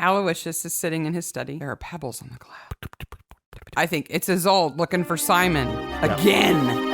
Aloysius is sitting in his study. There are pebbles on the glass. I think it's Isolde looking for Simon again.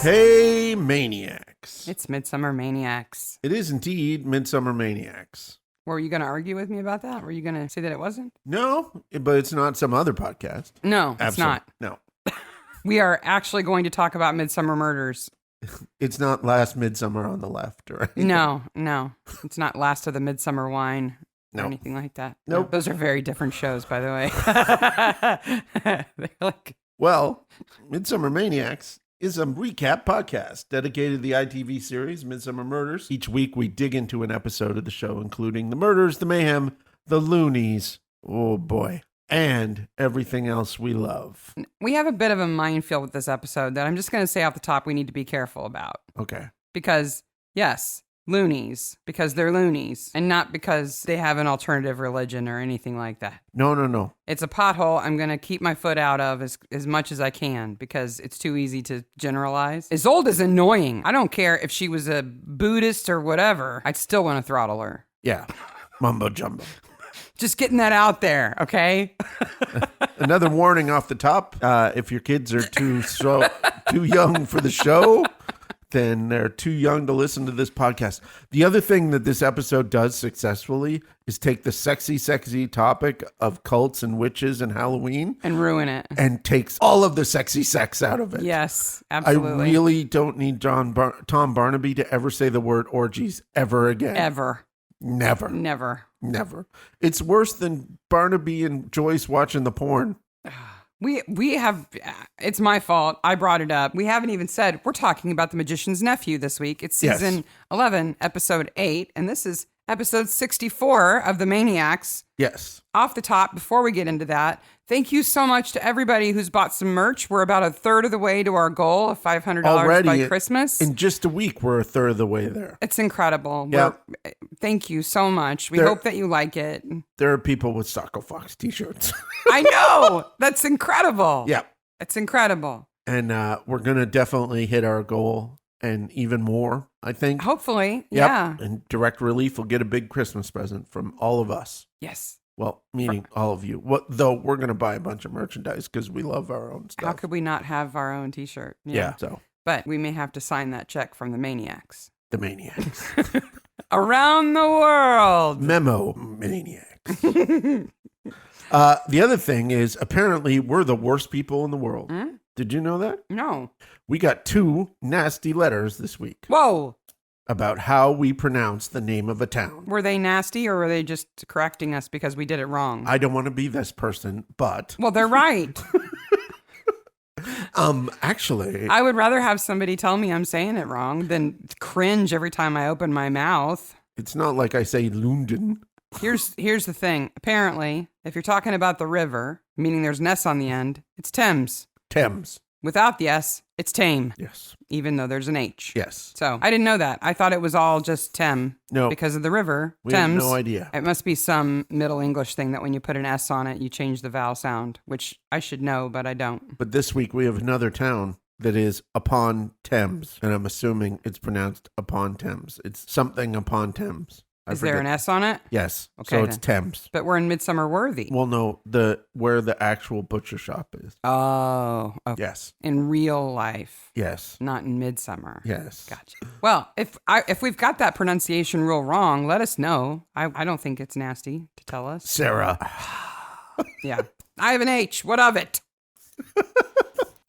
Hey, Maniacs. It's Midsummer Maniacs. It is indeed Midsummer Maniacs. Were you going to argue with me about that? Were you going to say that it wasn't? No, but it's not some other podcast. No, it's not. No. We are actually going to talk about Midsummer Murders. It's not Last Midsummer on the Left, right? No. It's not Last of the Midsummer Wine or anything like that. Nope. No, those are very different shows, by the way. They're like... Well, Midsummer Maniacs is a recap podcast dedicated to the ITV series Midsummer Murders. Each week we dig into an episode of the show, including the murders, the mayhem, the loonies, oh boy, and everything else we love. We have a bit of a minefield with this episode that I'm just going to say off the top we need to be careful about. Okay. Because, yes, loonies, because they're loonies, and not because they have an alternative religion or anything like that. No. It's a pothole I'm going to keep my foot out of as much as I can because it's too easy to generalize. Isolde is annoying. I don't care if she was a Buddhist or whatever. I'd still want to throttle her. Yeah. Mumbo jumbo. Just getting that out there, okay? Another warning off the top. If your kids are too young for the show, then they're too young to listen to this podcast. The other thing that this episode does successfully is take the sexy topic of cults and witches and Halloween and ruin it and takes all of the sexy sex out of it. Yes, absolutely. I really don't need Tom Barnaby to ever say the word orgies ever again. Ever. Never. It's worse than Barnaby and Joyce watching the porn. We have, it's my fault. I brought it up. We haven't even said, we're talking about The Magician's Nephew this week. It's season 11, episode 8, and this is episode 64 of The Maniacs. Yes. Off the top, before we get into that, thank you so much to everybody who's bought some merch. We're about a third of the way to our goal of $500 already by Christmas. In just a week, we're a third of the way there. It's incredible. Yeah. Thank you so much. We hope that you like it. There are people with Socko Fox t-shirts. I know. That's incredible. Yeah. It's incredible. And we're going to definitely hit our goal and even more, I think. Hopefully. Yep. Yeah. And Direct Relief will get a big Christmas present from all of us. Yes. Well, meaning all of you. Though we're going to buy a bunch of merchandise because we love our own stuff. How could we not have our own t-shirt? Yeah. So. But we may have to sign that check from the Maniacs. The Maniacs. Around the world. Memo Maniacs. The other thing is apparently we're the worst people in the world. Did you know that? No. We got 2 nasty letters this week. Whoa. About how we pronounce the name of a town. Were they nasty or were they just correcting us because we did it wrong? I don't want to be this person, but... Well, they're right. Actually... I would rather have somebody tell me I'm saying it wrong than cringe every time I open my mouth. It's not like I say Lunden. Here's the thing. Apparently, if you're talking about the river, meaning there's an S on the end, it's Thames. Thames. Without the S, it's Tame. Yes. Even though there's an H. Yes. So I didn't know that. I thought it was all just Thames. No. Because of the river, we Thames. have no idea. It must be some Middle English thing that when you put an S on it, you change the vowel sound, which I should know, but I don't. But this week we have another town that is Upon Thames, and I'm assuming it's pronounced Upon Thames. It's something Upon Thames. Is there an S on it? Yes. Okay, so it's Thames. But we're in Midsummer Worthy. Well, no, where the actual butcher shop is. Oh. Okay. Yes. In real life. Yes. Not in Midsummer. Yes. Gotcha. Well, if we've got that pronunciation real wrong, let us know. I don't think it's nasty to tell us. Sarah. Yeah. I have an H. What of it?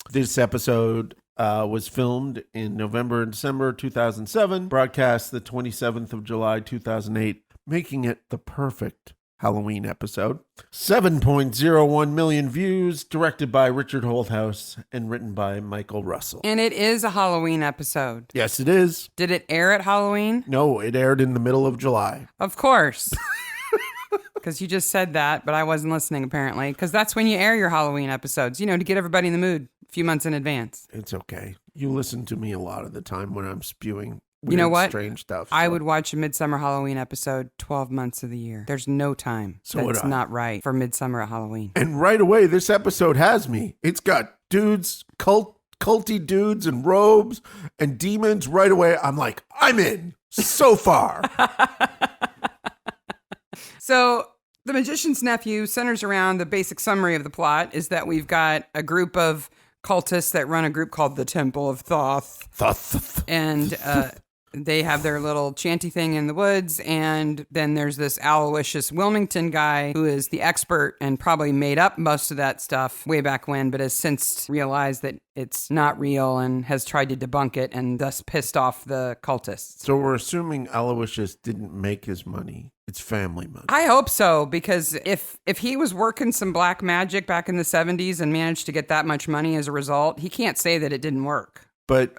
This episode was filmed in November and December 2007, broadcast the 27th of July 2008, making it the perfect Halloween episode. 7.01 million views, directed by Richard Holthouse and written by Michael Russell. And it is a Halloween episode. Yes, it is. Did it air at Halloween? No, it aired in the middle of July. Of course. Because you just said that, but I wasn't listening apparently. Because that's when you air your Halloween episodes, to get everybody in the mood a few months in advance. It's okay. You listen to me a lot of the time when I'm spewing You know what? strange stuff. I would watch a Midsummer Halloween episode 12 months of the year. There's no time that's not right for Midsummer Halloween. And right away, this episode has me. It's got dudes, culty dudes in robes and demons. Right away, I'm like, I'm in so far. So The Magician's Nephew centers around the basic summary of the plot is that we've got a group of cultists that run a group called the Temple of Thoth. And they have their little chanty thing in the woods. And then there's this Aloysius Wilmington guy who is the expert and probably made up most of that stuff way back when, but has since realized that it's not real and has tried to debunk it and thus pissed off the cultists. So we're assuming Aloysius didn't make his money. It's family money. I hope so, because if he was working some black magic back in the 70s and managed to get that much money as a result, he can't say that it didn't work. But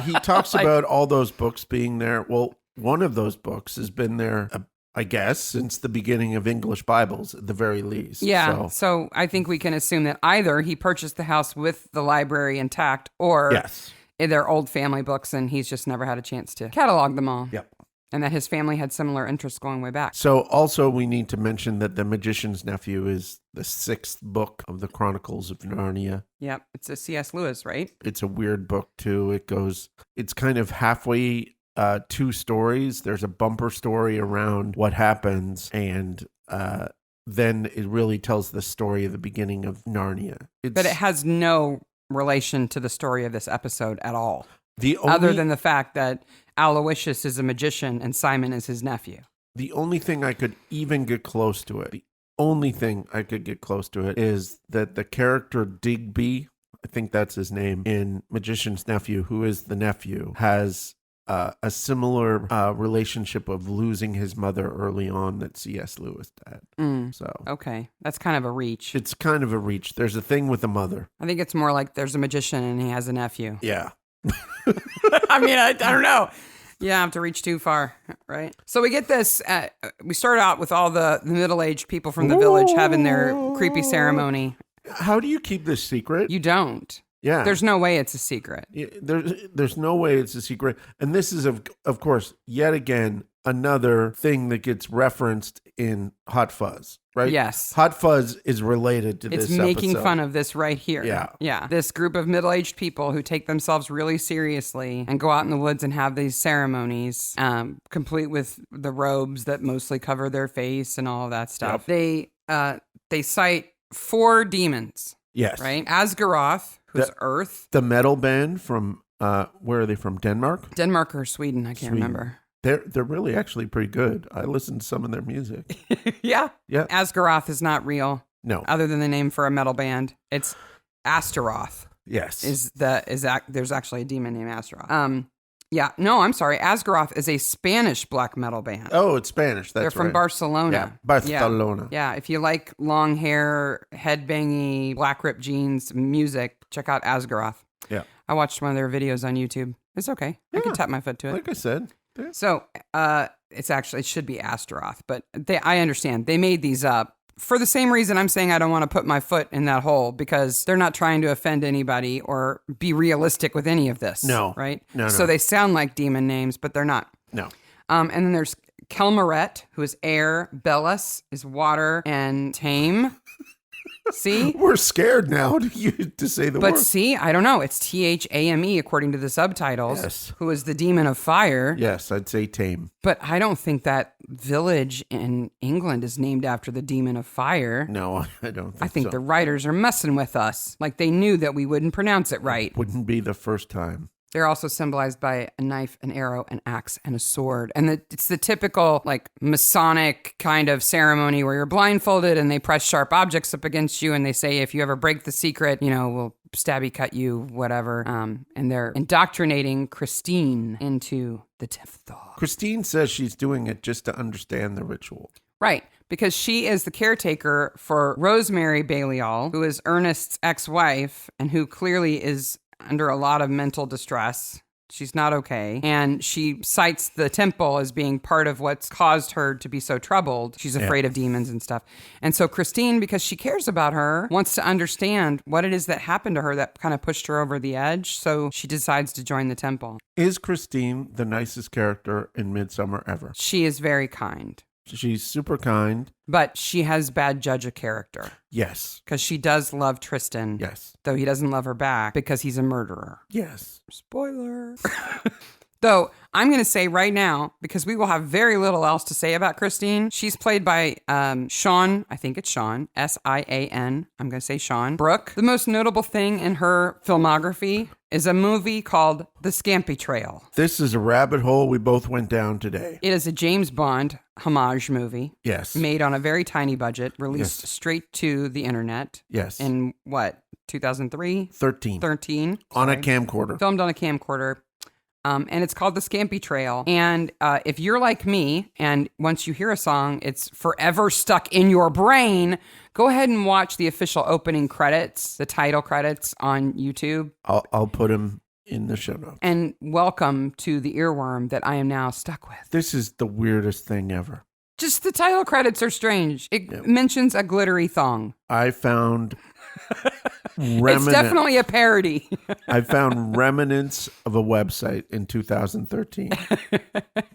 he talks about all those books being there. Well, one of those books has been there, I guess, since the beginning of English Bibles, at the very least. Yeah, so I think we can assume that either he purchased the house with the library intact, or they're old family books and he's just never had a chance to catalog them all. Yep. And that his family had similar interests going way back. So also we need to mention that The Magician's Nephew is the 6th book of the Chronicles of Narnia. Yep, it's a C.S. Lewis, right? It's a weird book too. It's kind of halfway 2 stories. There's a bumper story around what happens, and then it really tells the story of the beginning of Narnia. But it has no relation to the story of this episode at all. Other than the fact that Aloysius is a magician and Simon is his nephew. The only thing I could even get close to it, is that the character Digby, I think that's his name, in Magician's Nephew, who is the nephew, has a similar relationship of losing his mother early on that C.S. Lewis had. So okay, that's kind of a reach. It's kind of a reach. There's a thing with the mother. I think it's more like there's a magician and he has a nephew. Yeah. I mean, I don't know. You don't have to reach too far, right? So we get this. We start out with all the middle-aged people from the village having their creepy ceremony. How do you keep this secret? You don't. Yeah. There's no way it's a secret. There's no way it's a secret. And this is, of course, yet again, another thing that gets referenced in Hot Fuzz, right? Yes. Hot Fuzz is related to this episode. It's making fun of this right here. Yeah. Yeah. This group of middle-aged people who take themselves really seriously and go out in the woods and have these ceremonies, complete with the robes that mostly cover their face and all of that stuff. Yep. They cite 4 demons. Yes. Right? Asgaroth, who's Earth. The metal band from, where are they from? Denmark? Denmark or Sweden, I can't remember. They're really actually pretty good. I listened to some of their music. Yeah. Yeah. Asgaroth is not real. No. Other than the name for a metal band. It's Astaroth. Yes. There's actually a demon named Astaroth. Yeah. No, I'm sorry. Asgaroth is a Spanish black metal band. Oh, it's Spanish. They're from Barcelona. Yeah, Barcelona. Yeah. If you like long hair, headbangy, black ripped jeans music, check out Asgaroth. Yeah. I watched one of their videos on YouTube. It's okay. I can tap my foot to it. Like I said. Yeah. So it should be Astaroth, but I understand. They made these up for the same reason I'm saying I don't want to put my foot in that hole, because they're not trying to offend anybody or be realistic with any of this. No. Right? No. So they sound like demon names, but they're not. No. And then there's Kelmaret, who is air, Belus is water, and Tame. See? We're scared now to say the word. But see, I don't know. It's Thame according to the subtitles. Yes. Who is the demon of fire. Yes, I'd say Tame. But I don't think that village in England is named after the demon of fire. No, I don't think so. I think the writers are messing with us. Like they knew that we wouldn't pronounce it right. Wouldn't be the first time. They're also symbolized by a knife, an arrow, an axe, and a sword. And it's the typical, like, Masonic kind of ceremony where you're blindfolded and they press sharp objects up against you and they say, if you ever break the secret, we'll stabby cut you, whatever. And they're indoctrinating Christine into the Tifthal. Christine says she's doing it just to understand the ritual. Right. Because she is the caretaker for Rosemary Balliol, who is Ernest's ex-wife and who clearly is under a lot of mental distress She's not okay. And she cites the temple as being part of what's caused her to be so troubled. She's afraid of demons and stuff. And so Christine, because she cares about her, wants to understand what it is that happened to her that kind of pushed her over the edge. So she decides to join the temple. Is Christine the nicest character in Midsommar ever? She is very kind. She's super kind. But she has bad judge of character. Yes. Because she does love Tristan. Yes. Though he doesn't love her back because he's a murderer. Yes. Spoiler. Though I'm going to say right now, because we will have very little else to say about Christine, she's played by Sean, I think it's Sean, S-I-A-N. I'm going to say Sean Brooke. The most notable thing in her filmography is a movie called The Scampi Trail. This is a rabbit hole we both went down today. It is a James Bond homage movie. Yes. Made on a very tiny budget, released straight to the internet. Yes. In what, 2003? 13. On a camcorder. Filmed on a camcorder. And it's called The Scampi Trail. And if you're like me, and once you hear a song, it's forever stuck in your brain, go ahead and watch the official opening credits, the title credits on YouTube. I'll put them in the show notes. And welcome to the earworm that I am now stuck with. This is the weirdest thing ever. Just the title credits are strange. It mentions a glittery thong. I found... It's definitely a parody. I found remnants of a website in 2013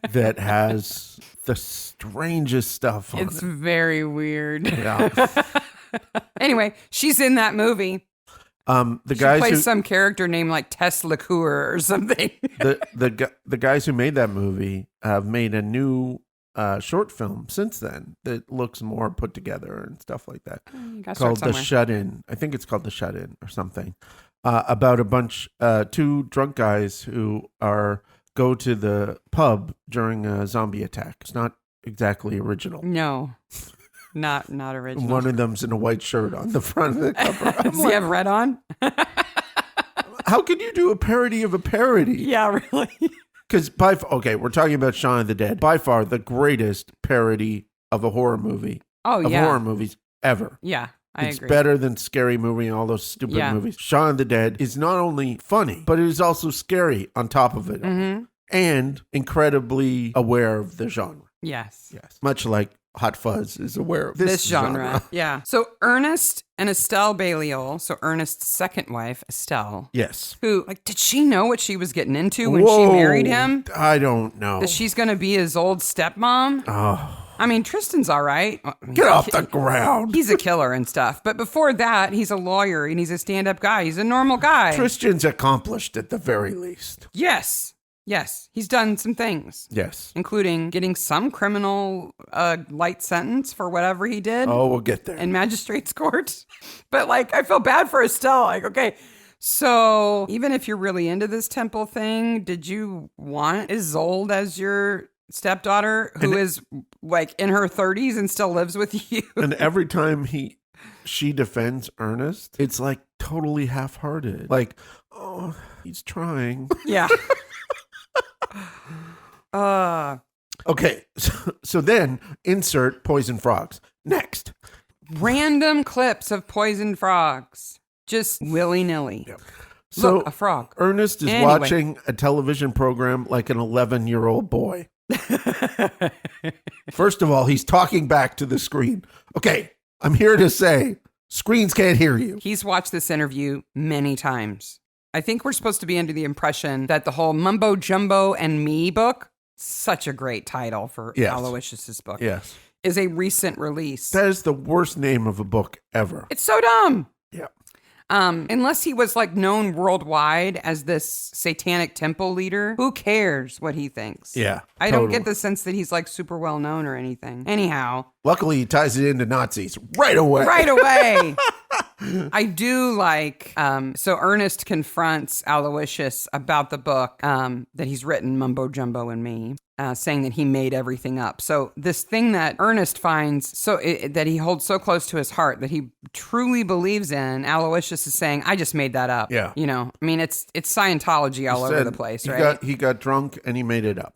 that has the strangest stuff on it. It's very weird. Yeah. Anyway, she's in that movie. The guys plays who some character named like Tess LaCour or something. the guys who made that movie have made a new short film since then that looks more put together and stuff like that. Called The Shut-In. I think it's called The Shut-In or something. About a bunch, two drunk guys who go to the pub during a zombie attack. It's not exactly original. No, not original. One of them's in a white shirt on the front of the cover. Does he have red on? How could you do a parody of a parody? Yeah, really. Because we're talking about Shaun of the Dead. By far the greatest parody of a horror movie. Horror movies ever. Yeah, I agree. It's better than Scary Movie and all those stupid movies. Shaun of the Dead is not only funny, but it is also scary on top of it. Mm-hmm. And incredibly aware of the genre. Yes. Much like Hot Fuzz is aware of this genre. Yeah. So Ernest and Estelle Baliol, so Ernest's second wife, Estelle. Yes. Who, did she know what she was getting into when she married him? I don't know. That she's going to be his old stepmom? Oh. I mean, Tristan's all right. Get off the ground. He's a killer and stuff. But before that, he's a lawyer and he's a stand-up guy. He's a normal guy. Tristan's accomplished at the very least. Yes, he's done some things. Yes. Including getting some criminal light sentence for whatever he did. Oh, we'll get there. In magistrate's court. But I feel bad for Estelle. Okay, so even if you're really into this temple thing, did you want Isolde as your stepdaughter who is in her 30s and still lives with you? And every time she defends Ernest, it's totally half-hearted. Oh, he's trying. Yeah. Okay, so then insert poison frogs. Next. Random clips of poisoned frogs. Just willy-nilly. Yep. So, look, a frog. Ernest is watching a television program like an 11-year-old boy. First of all, he's talking back to the screen. Okay, I'm here to say, screens can't hear you. He's watched this interview many times. I think we're supposed to be under the impression that the whole Mumbo Jumbo and Me book, such a great title for Aloysius's book, is a recent release. That is the worst name of a book ever. It's so dumb. Yeah. Unless he was known worldwide as this satanic temple leader, who cares what he thinks? Yeah. I don't get the sense that he's super well known or anything. Anyhow. Luckily, he ties it into Nazis right away. Right away. I do so Ernest confronts Aloysius about the book that he's written, Mumbo Jumbo and Me. saying that he made everything up. So this thing that Ernest finds that he holds so close to his heart that he truly believes in, Aloysius is saying, I just made that up. Yeah. You know, I mean, it's Scientology all over the place, right? He got drunk and he made it up.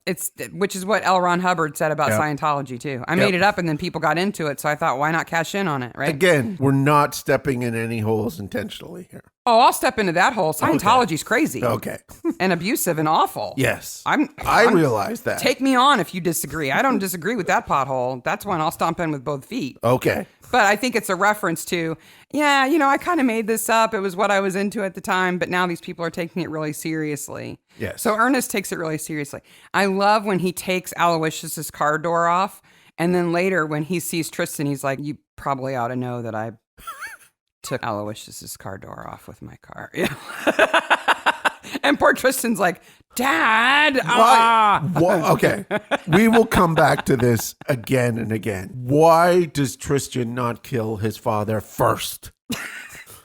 Which is what L. Ron Hubbard said about Scientology too. I made it up and then people got into it. So I thought, why not cash in on it, right? Again, we're not stepping in any holes intentionally here. Oh, I'll step into that hole. Scientology's crazy. Okay. And abusive and awful. Yes. I realize that. Take me on if you disagree. I don't disagree with that pothole. That's when I'll stomp in with both feet. Okay. But I think it's a reference to, I kind of made this up. It was what I was into at the time, but now these people are taking it really seriously. Yes. So Ernest takes it really seriously. I love when he takes Aloysius's car door off, and then later when he sees Tristan, he's like, you probably ought to know that I took Aloysius's car door off with my car. Yeah. And poor Tristan's like, Dad. Okay. We will come back to this again and again. Why does Tristan not kill his father first?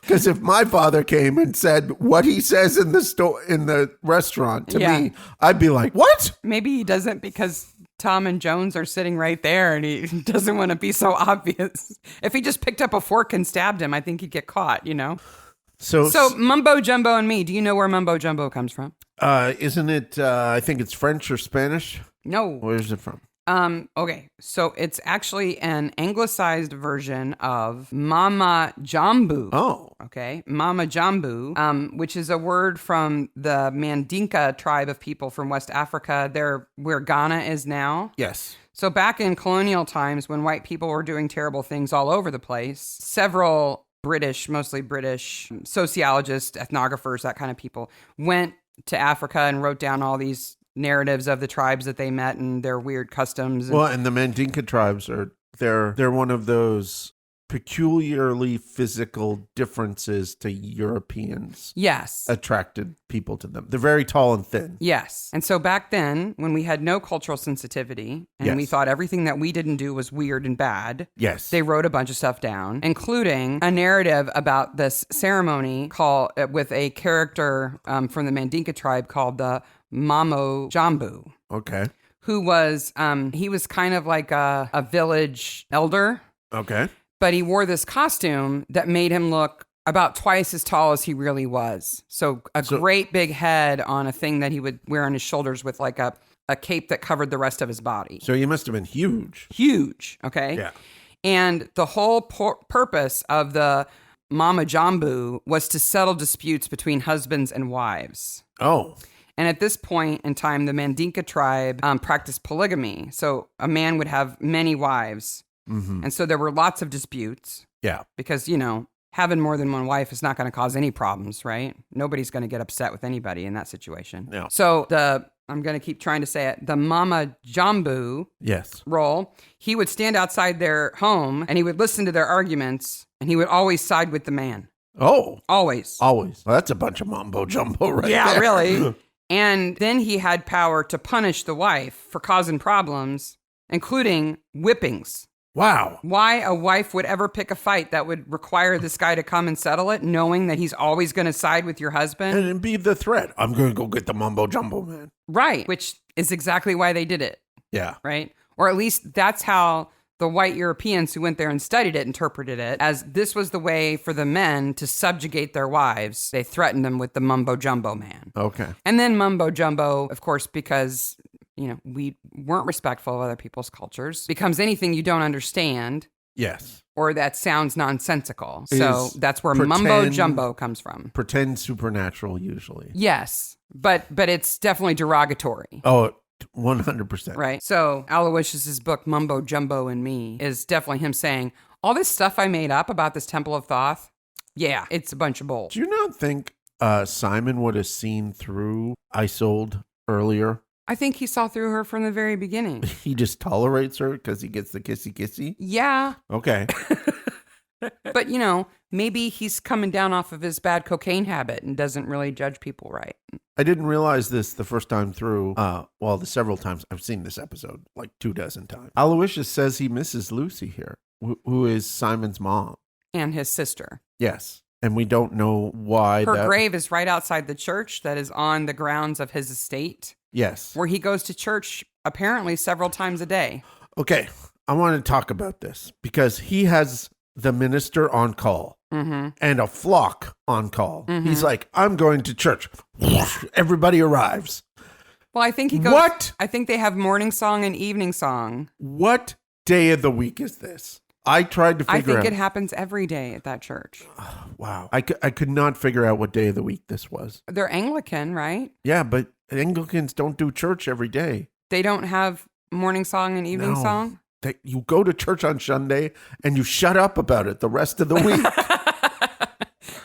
Because if my father came and said what he says in the restaurant to me, I'd be like, what? Maybe he doesn't because Tom and Jones are sitting right there and he doesn't want to be so obvious. If he just picked up a fork and stabbed him, I think he'd get caught, you know? So Mumbo Jumbo and Me, do you know where Mumbo Jumbo comes from? Isn't it, I think it's French or Spanish? No. Where is it from? Okay, so it's actually an anglicized version of Mama Jambu. Oh. Okay, Mama Jambu, which is a word from the Mandinka tribe of people from West Africa. They're where Ghana is now. Yes. So back in colonial times when white people were doing terrible things all over the place, several mostly British sociologists, ethnographers, that kind of people went to Africa and wrote down all these narratives of the tribes that they met and their weird customs. And the Mandinka tribes they're one of those peculiarly physical differences to Europeans. Yes. Attracted people to them. They're very tall and thin. Yes. And so back then, when we had no cultural sensitivity and we thought everything that we didn't do was weird and bad, they wrote a bunch of stuff down, including a narrative about this ceremony with a character from the Mandinka tribe called the Mamo Jambu. Okay. Who was, he was kind of like a village elder. Okay. But he wore this costume that made him look about twice as tall as he really was. So great big head on a thing that he would wear on his shoulders with like a cape that covered the rest of his body. So he must have been huge. Huge, okay? Yeah. And the whole purpose of the Mama Jambu was to settle disputes between husbands and wives. Oh. And at this point in time, the Mandinka tribe practiced polygamy. So a man would have many wives. Mm-hmm. And so there were lots of disputes. Yeah. Because, having more than one wife is not going to cause any problems, right? Nobody's going to get upset with anybody in that situation. Yeah. So I'm going to keep trying to say it, the Mama Jambu role, he would stand outside their home and he would listen to their arguments and he would always side with the man. Oh. Always. Always. Well, that's a bunch of mumbo jumbo right there. Yeah, really. And then he had power to punish the wife for causing problems, including whippings. Wow. Why a wife would ever pick a fight that would require this guy to come and settle it, knowing that he's always going to side with your husband. And be the threat. I'm going to go get the mumbo jumbo man. Right. Which is exactly why they did it. Yeah. Right. Or at least that's how the white Europeans who went there and studied it interpreted it, as this was the way for the men to subjugate their wives. They threatened them with the mumbo jumbo man. Okay. And then mumbo jumbo, of course, because we weren't respectful of other people's cultures, becomes anything you don't understand. Yes. Or that sounds nonsensical. So that's where mumbo jumbo comes from. Pretend supernatural, usually. Yes. But it's definitely derogatory. Oh, 100%. Right. So Aloysius's book, Mumbo Jumbo and Me, is definitely him saying, all this stuff I made up about this Temple of Thoth, yeah, it's a bunch of bull. Do you not think Simon would have seen through Isolde earlier? I think he saw through her from the very beginning. He just tolerates her because he gets the kissy-kissy? Yeah. Okay. But, maybe he's coming down off of his bad cocaine habit and doesn't really judge people right. I didn't realize this the first time through. The several times I've seen this episode, like 24 times. Aloysius says he misses Lucy here, who is Simon's mom. And his sister. Yes. And we don't know why. Her grave is right outside the church that is on the grounds of his estate. Yes. where he goes to church apparently several times a day. Okay. I want to talk about this because he has the minister on call and a flock on call. He's like, I'm going to church. Everybody arrives. Well, I think he goes. What? I think they have morning song and evening song. What day of the week is this? I tried to figure out. I think it happens every day at that church. Wow. I could not figure out what day of the week this was. They're Anglican, right? Yeah, but Anglicans don't do church every day. They don't have morning song and evening No. song? You go to church on Sunday and you shut up about it the rest of the week.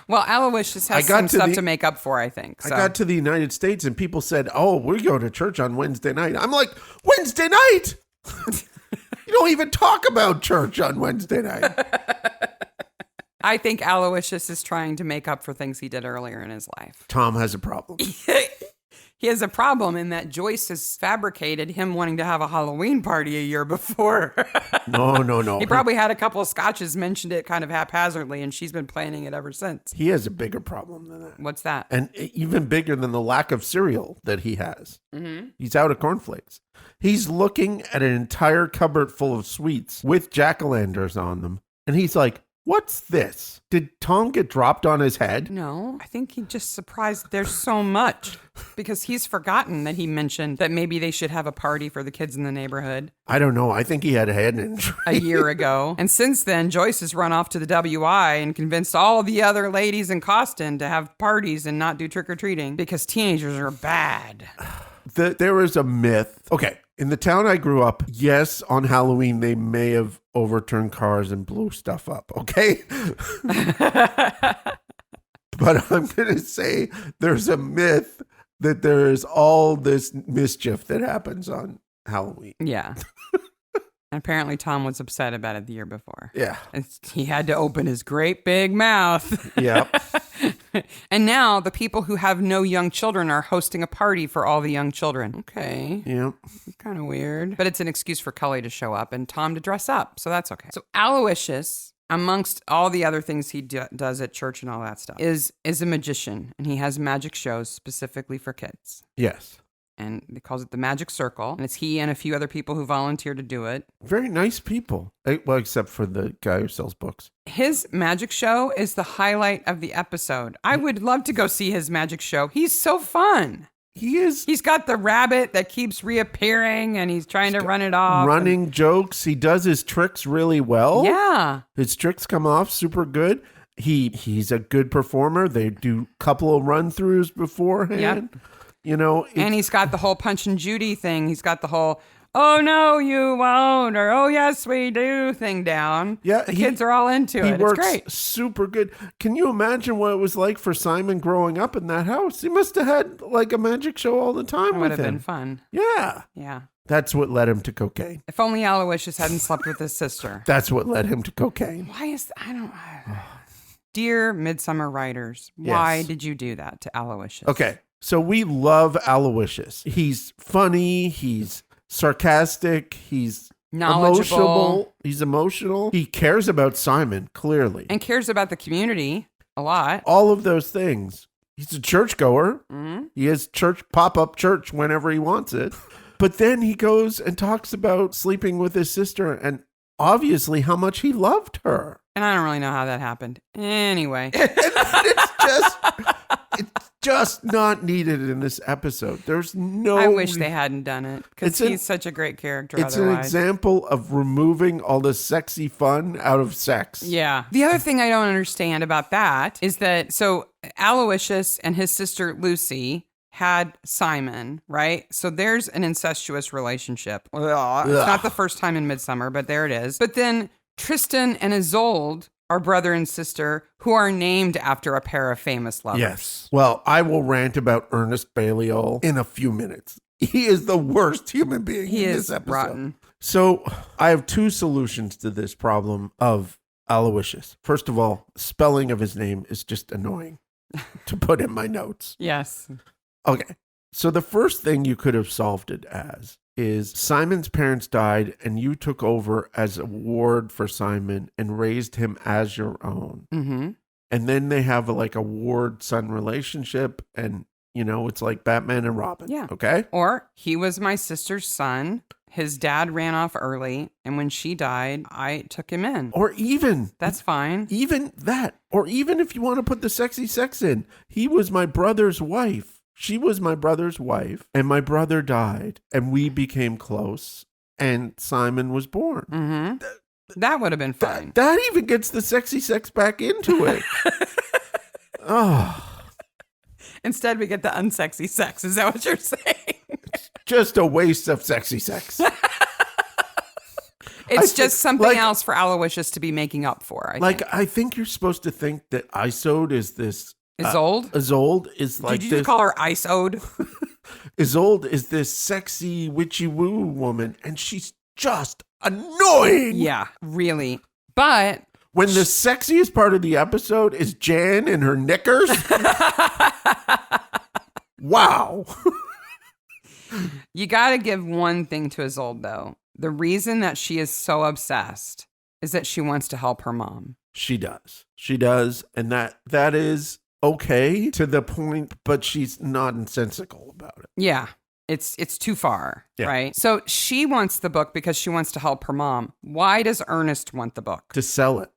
Well, Aloysius has some stuff to make up for, I think. So. I got to the United States and people said, oh, we go to church on Wednesday night. I'm like, Wednesday night? You don't even talk about church on Wednesday night. I think Aloysius is trying to make up for things he did earlier in his life. Tom has a problem. He has a problem in that Joyce has fabricated him wanting to have a Halloween party a year before. No. He probably had a couple of scotches, mentioned it kind of haphazardly, and she's been planning it ever since. He has a bigger problem than that. What's that? And even bigger than the lack of cereal that he has. Mm-hmm. He's out of cornflakes. He's looking at an entire cupboard full of sweets with jack-o'-lanterns on them. And he's like, what's this? Did Tom get dropped on his head? No, I think he just surprised there's so much because he's forgotten that he mentioned that maybe they should have a party for the kids in the neighborhood I don't know. I think he had a head injury. a year ago. And since then, Joyce has run off to the WI and convinced all the other ladies in Coston to have parties and not do trick-or-treating because teenagers are bad. There is a myth. Okay. In the town I grew up, yes, on Halloween, they may have overturned cars and blew stuff up. Okay. But I'm going to say there's a myth that there is all this mischief that happens on Halloween. Yeah. Apparently, Tom was upset about it the year before. Yeah. He had to open his great big mouth. Yep. And now the people who have no young children are hosting a party for all the young children. Okay. Yep. Kind of weird. But it's an excuse for Cully to show up and Tom to dress up. So that's okay. So Aloysius, amongst all the other things he does at church and all that stuff, is a magician. And he has magic shows specifically for kids. Yes. And he calls it the Magic Circle. And it's he and a few other people who volunteer to do it. Very nice people. Well, except for the guy who sells books. His magic show is the highlight of the episode. I would love to go see his magic show. He's so fun. He is. He's got the rabbit that keeps reappearing and he's trying to run it off. Running jokes. He does his tricks really well. Yeah. His tricks come off super good. He's a good performer. They do a couple of run-throughs beforehand. Yep. You know, and he's got the whole Punch and Judy thing. He's got the whole, oh, no, you won't, or oh, yes, we do thing down. Yeah, the kids are all into it. He works it's great. Super good. Can you imagine what it was like for Simon growing up in that house? He must have had like a magic show all the time It would have been fun. Yeah. Yeah. That's what led him to cocaine. If only Aloysius hadn't slept with his sister. That's what led him to cocaine. Why is I don't. Dear Midsummer writers, why did you do that to Aloysius? Okay. So we love Aloysius. He's funny. He's sarcastic. He's knowledgeable. He's emotional. He cares about Simon, clearly. And cares about the community a lot. All of those things. He's a churchgoer. Mm-hmm. He has pop-up church whenever he wants it. But then he goes and talks about sleeping with his sister and obviously how much he loved her. And I don't really know how that happened. Anyway. It's just not needed in this episode. There's no... I wish they hadn't done it because he's such a great character It's otherwise. an example of removing all the sexy fun out of sex. Yeah. The other thing I don't understand about that is that, so Aloysius and his sister Lucy had Simon, right? So there's an incestuous relationship. Ugh. It's not the first time in Midsummer, but there it is. But then Tristan and Isolde are brother and sister who are named after a pair of famous lovers. Yes. Well, I will rant about Ernest Balliol in a few minutes. He is the worst human being in this episode. Rotten. So I have two solutions to this problem of Aloysius. First of all, spelling of his name is just annoying to put in my notes. Yes. Okay. So the first thing you could have solved it as is Simon's parents died and you took over as a ward for Simon and raised him as your own. Mm-hmm. And then they have like a ward-son relationship and, You know, it's like Batman and Robin. Yeah. Okay. Or he was my sister's son. His dad ran off early, and when she died, I took him in. Or even That's fine. Even that. Or even if you want to put the sexy sex in, he was my brother's wife. She was my brother's wife, and my brother died, and we became close, and Simon was born. Mm-hmm. That would have been fine. That even gets the sexy sex back into it. Oh. Instead, we get the unsexy sex. Is that what you're saying? Just a waste of sexy sex. It's just something else for Aloysius to be making up for. I think you're supposed to think that Isolde is this... Isolde? Isolde is like Did you call her Isolde? Isolde is this sexy witchy woo woman, and she's just annoying. Yeah, really. But... when the sexiest part of the episode is Jan in her knickers? Wow. You got to give one thing to Isolde, though. The reason that she is so obsessed is that she wants to help her mom. She does. She does. And that is okay to the point, but she's nonsensical about it. Yeah. It's too far, right? So she wants the book because she wants to help her mom. Why does Ernest want the book? To sell it.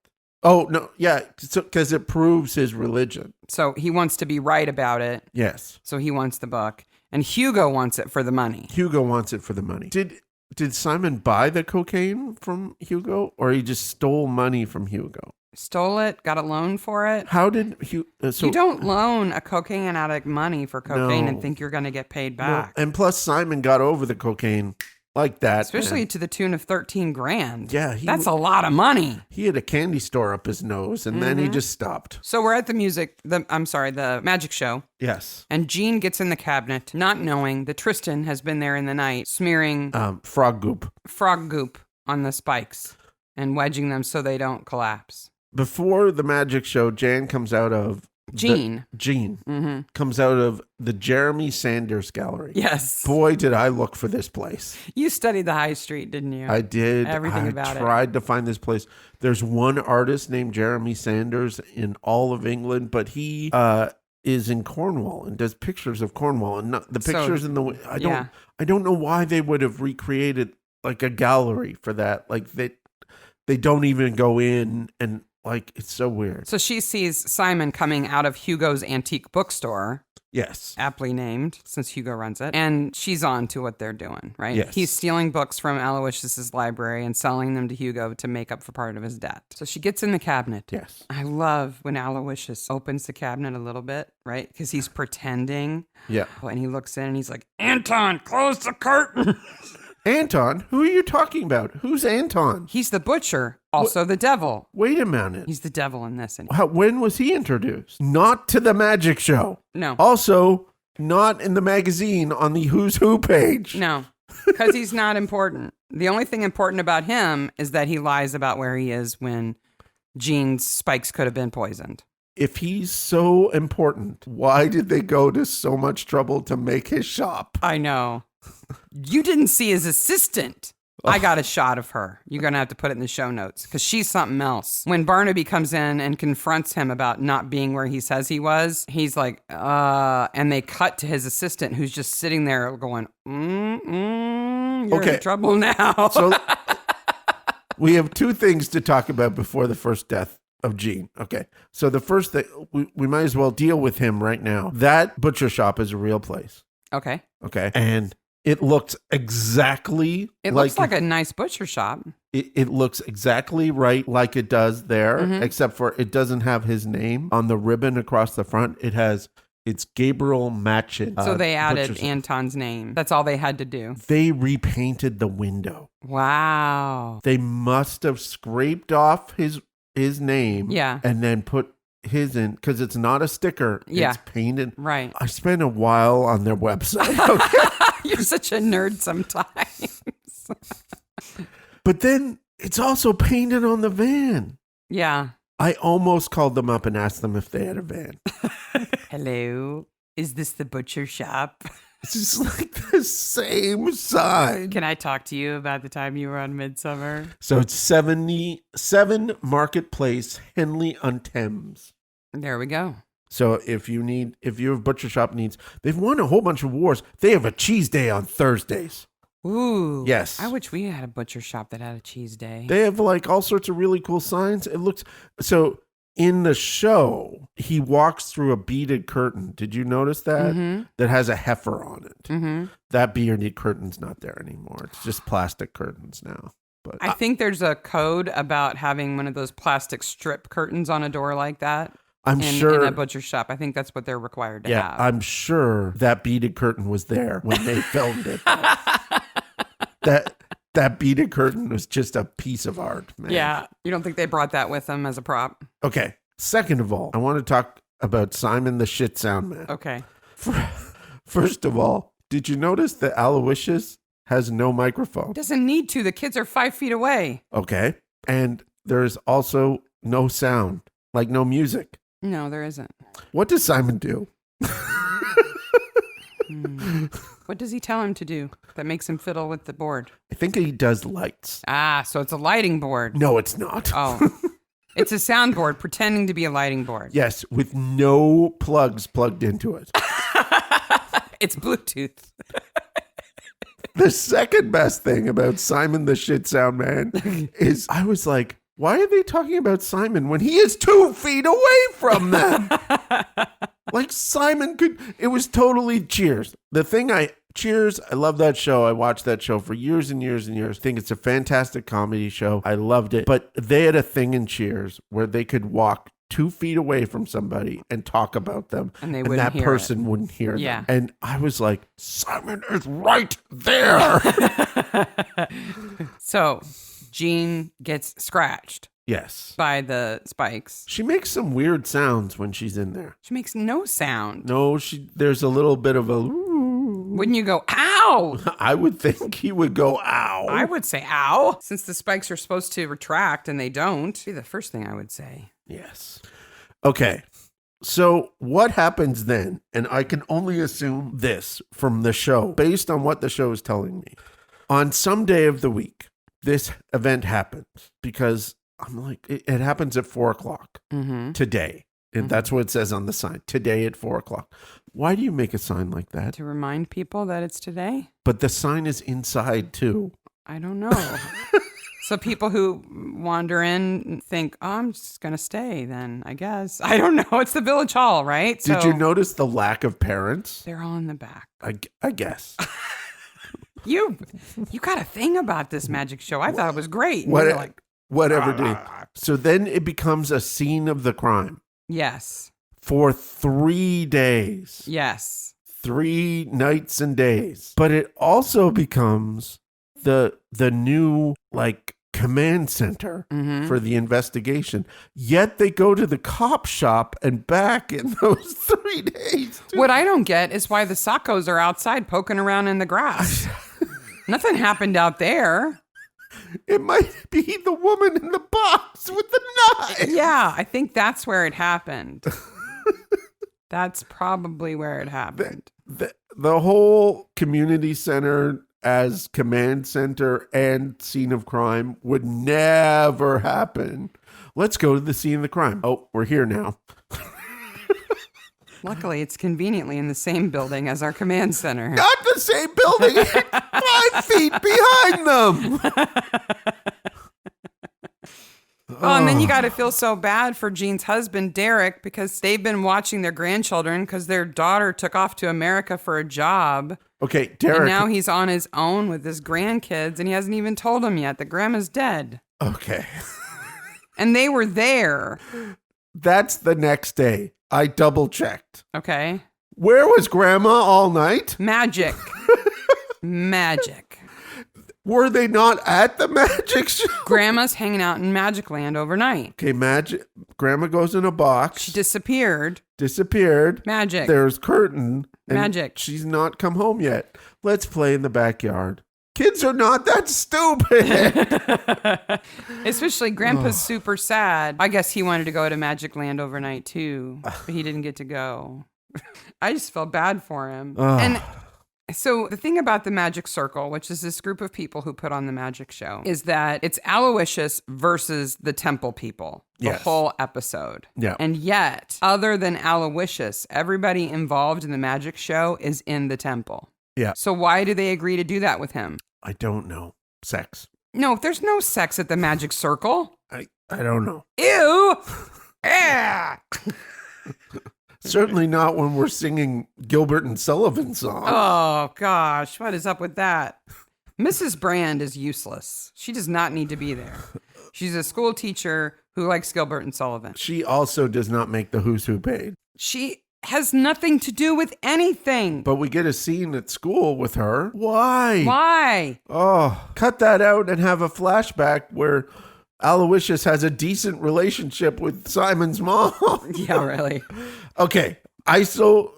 Oh, no. Yeah. Because it proves his religion. So he wants to be right about it. Yes. So he wants the book. And Hugo wants it for the money. Hugo wants it for the money. Did Simon buy the cocaine from Hugo, or he just stole money from Hugo? Stole it, got a loan for it. How did you don't loan a cocaine addict money for cocaine and think you're going to get paid back. No. And plus Simon got over the cocaine like that. Especially to the tune of $13,000. Yeah. That's a lot of money. He had a candy store up his nose, and then he just stopped. So we're at the the magic show. Yes. And Jean gets in the cabinet, not knowing that Tristan has been there in the night, smearing frog goop on the spikes and wedging them so they don't collapse. Before the magic show, Jean comes out of comes out of the Jeremy Sanders Gallery. Yes. Boy, did I look for this place. You studied the high street, didn't you? I did. Everything about it. I tried to find this place. There's one artist named Jeremy Sanders in all of England, but he is in Cornwall and does pictures of Cornwall. And the pictures I don't know why they would have recreated like a gallery for that. Like they don't even go in, and like, it's so weird. So she sees Simon coming out of Hugo's antique bookstore. Yes. Aptly named, since Hugo runs it. And she's on to what they're doing, right? Yes. He's stealing books from Aloysius's library and selling them to Hugo to make up for part of his debt. So she gets in the cabinet. Yes. I love when Aloysius opens the cabinet a little bit, right? Because he's pretending. Yeah. And he looks in and he's like, Anton, close the curtain. Anton? Who are you talking about? Who's Anton? He's the butcher, also the devil. Wait a minute. He's the devil in this. When was he introduced? Not to the magic show. No. Also, not in the magazine on the Who's Who page. No, because he's not important. The only thing important about him is that he lies about where he is when Jean's spikes could have been poisoned. If he's so important, why did they go to so much trouble to make his shop? I know. You didn't see his assistant. I got a shot of her. You're going to have to put it in the show notes because she's something else. When Barnaby comes in and confronts him about not being where he says he was, he's like, and they cut to his assistant who's just sitting there going, you're in trouble now. So we have two things to talk about before the first death of Jean. Okay. So the first thing, we might as well deal with him right now. That butcher shop is a real place. Okay. Okay. And it looks exactly looks like a nice butcher shop. It looks exactly right like it does there, except for it doesn't have his name on the ribbon across the front. It's Gabriel Machin. So they added Anton's name. That's all they had to do. They repainted the window. Wow. They must have scraped off his name and then put his in, because it's not a sticker. Yeah. It's painted. Right. I spent a while on their website. Okay. You're such a nerd sometimes. But then it's also painted on the van. Yeah. I almost called them up and asked them if they had a van. Hello. Is this the butcher shop? It's just like the same sign. Can I talk to you about the time you were on Midsummer? So it's 77 Marketplace, Henley on Thames. There we go. So if your butcher shop needs, they've won a whole bunch of wars. They have a cheese day on Thursdays. Ooh. Yes. I wish we had a butcher shop that had a cheese day. They have like all sorts of really cool signs. It looks so in the show, he walks through a beaded curtain. Did you notice that? Mm-hmm. That has a heifer on it. Mm-hmm. That beaded curtain's not there anymore. It's just plastic curtains now. But I think there's a code about having one of those plastic strip curtains on a door like that. I'm in sure a butcher shop. I think that's what they're required to have. I'm sure that beaded curtain was there when they filmed it. That beaded curtain was just a piece of art, man. Yeah. You don't think they brought that with them as a prop? Okay. Second of all, I want to talk about Simon the Shit Sound Man. Okay. First of all, did you notice that Aloysius has no microphone? Doesn't need to. The kids are 5 feet away. Okay. And there's also no sound, like no music. No, there isn't. What does Simon do? What does he tell him to do that makes him fiddle with the board? I think he does lights. Ah, so it's a lighting board. No, it's not. Oh, it's a soundboard pretending to be a lighting board. Yes, with no plugs plugged into it. It's Bluetooth. The second best thing about Simon the Shit Sound Man is I was like, why are they talking about Simon when he is 2 feet away from them? Like Simon it was totally Cheers. Cheers, I love that show. I watched that show for years and years and years. I think it's a fantastic comedy show. I loved it. But they had a thing in Cheers where they could walk 2 feet away from somebody and talk about them. And they and wouldn't that hear person it. Wouldn't hear Yeah. them. And I was like, Simon is right there. So Jean gets scratched Yes. by the spikes. She makes some weird sounds when she's in there. She makes no sound. No, there's a little bit of a Wouldn't you go, ow? I would think he would go, ow. I would say, ow. Since the spikes are supposed to retract and they don't, be the first thing I would say. Yes. Okay. So what happens then? And I can only assume this from the show, based on what the show is telling me. On some day of the week, this event happens because I'm like, it happens at 4:00 today. And that's what it says on the sign. Today at 4:00. Why do you make a sign like that? To remind people that it's today? But the sign is inside too. I don't know. So people who wander in think, oh, I'm just going to stay then, I guess. I don't know. It's the village hall, right? Did you notice the lack of parents? They're all in the back. I guess. You got a thing about this magic show. I thought it was great. And What, you were like, whatever, dude. So then it becomes a scene of the crime yes. for 3 days. Yes. 3 nights and days. But it also becomes the new like command center for the investigation. Yet they go to the cop shop and back in those 3 days. Dude. What I don't get is why the Sakos are outside poking around in the grass. Nothing happened out there. It might be the woman in the box with the knife. Yeah, I think that's where it happened. That's probably where it happened. The whole community center as command center and scene of crime would never happen. Let's go to the scene of the crime. Oh, we're here now. Luckily, it's conveniently in the same building as our command center. Not the same building, 5 feet behind them. Oh, and then you got to feel so bad for Jean's husband, Derek, because they've been watching their grandchildren because their daughter took off to America for a job. Okay, Derek. And now he's on his own with his grandkids, and he hasn't even told them yet that grandma's dead. Okay. And they were there. That's the next day. I double checked. Okay. Where was Grandma all night? Magic. Magic. Were they not at the magic show? Grandma's hanging out in Magic Land overnight. Okay, Grandma goes in a box. She disappeared. Disappeared. Magic. There's curtain. And Magic. She's not come home yet. Let's play in the backyard. Kids are not that stupid. Especially Grandpa's super sad. I guess he wanted to go to Magic Land overnight too, but he didn't get to go. I just felt bad for him. And So the thing about the Magic Circle, which is this group of people who put on the magic show, is that it's Aloysius versus the temple people. The whole episode. Yeah. And yet, other than Aloysius, everybody involved in the magic show is in the temple. Yeah. So why do they agree to do that with him? I don't know. Sex. No, there's no sex at the Magic Circle. I don't know. Ew! Yeah. Certainly not when we're singing Gilbert and Sullivan songs. Oh, gosh. What is up with that? Mrs. Brand is useless. She does not need to be there. She's a school teacher who likes Gilbert and Sullivan. She also does not make the Who's Who paid. She has nothing to do with anything. But we get a scene at school with her. Why? Why? Oh, cut that out and have a flashback where Aloysius has a decent relationship with Simon's mom. Yeah, really. Okay, Isolde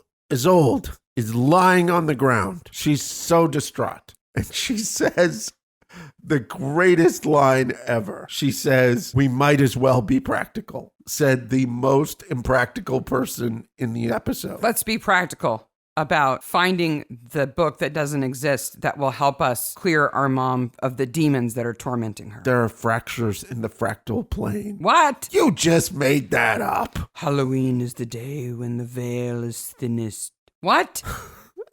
is lying on the ground. She's so distraught. And she says the greatest line ever. She says, "We might as well be practical," said the most impractical person in the episode. Let's be practical about finding the book that doesn't exist that will help us clear our mom of the demons that are tormenting her. There are fractures in the fractal plane. What? You just made that up. Halloween is the day when the veil is thinnest. What?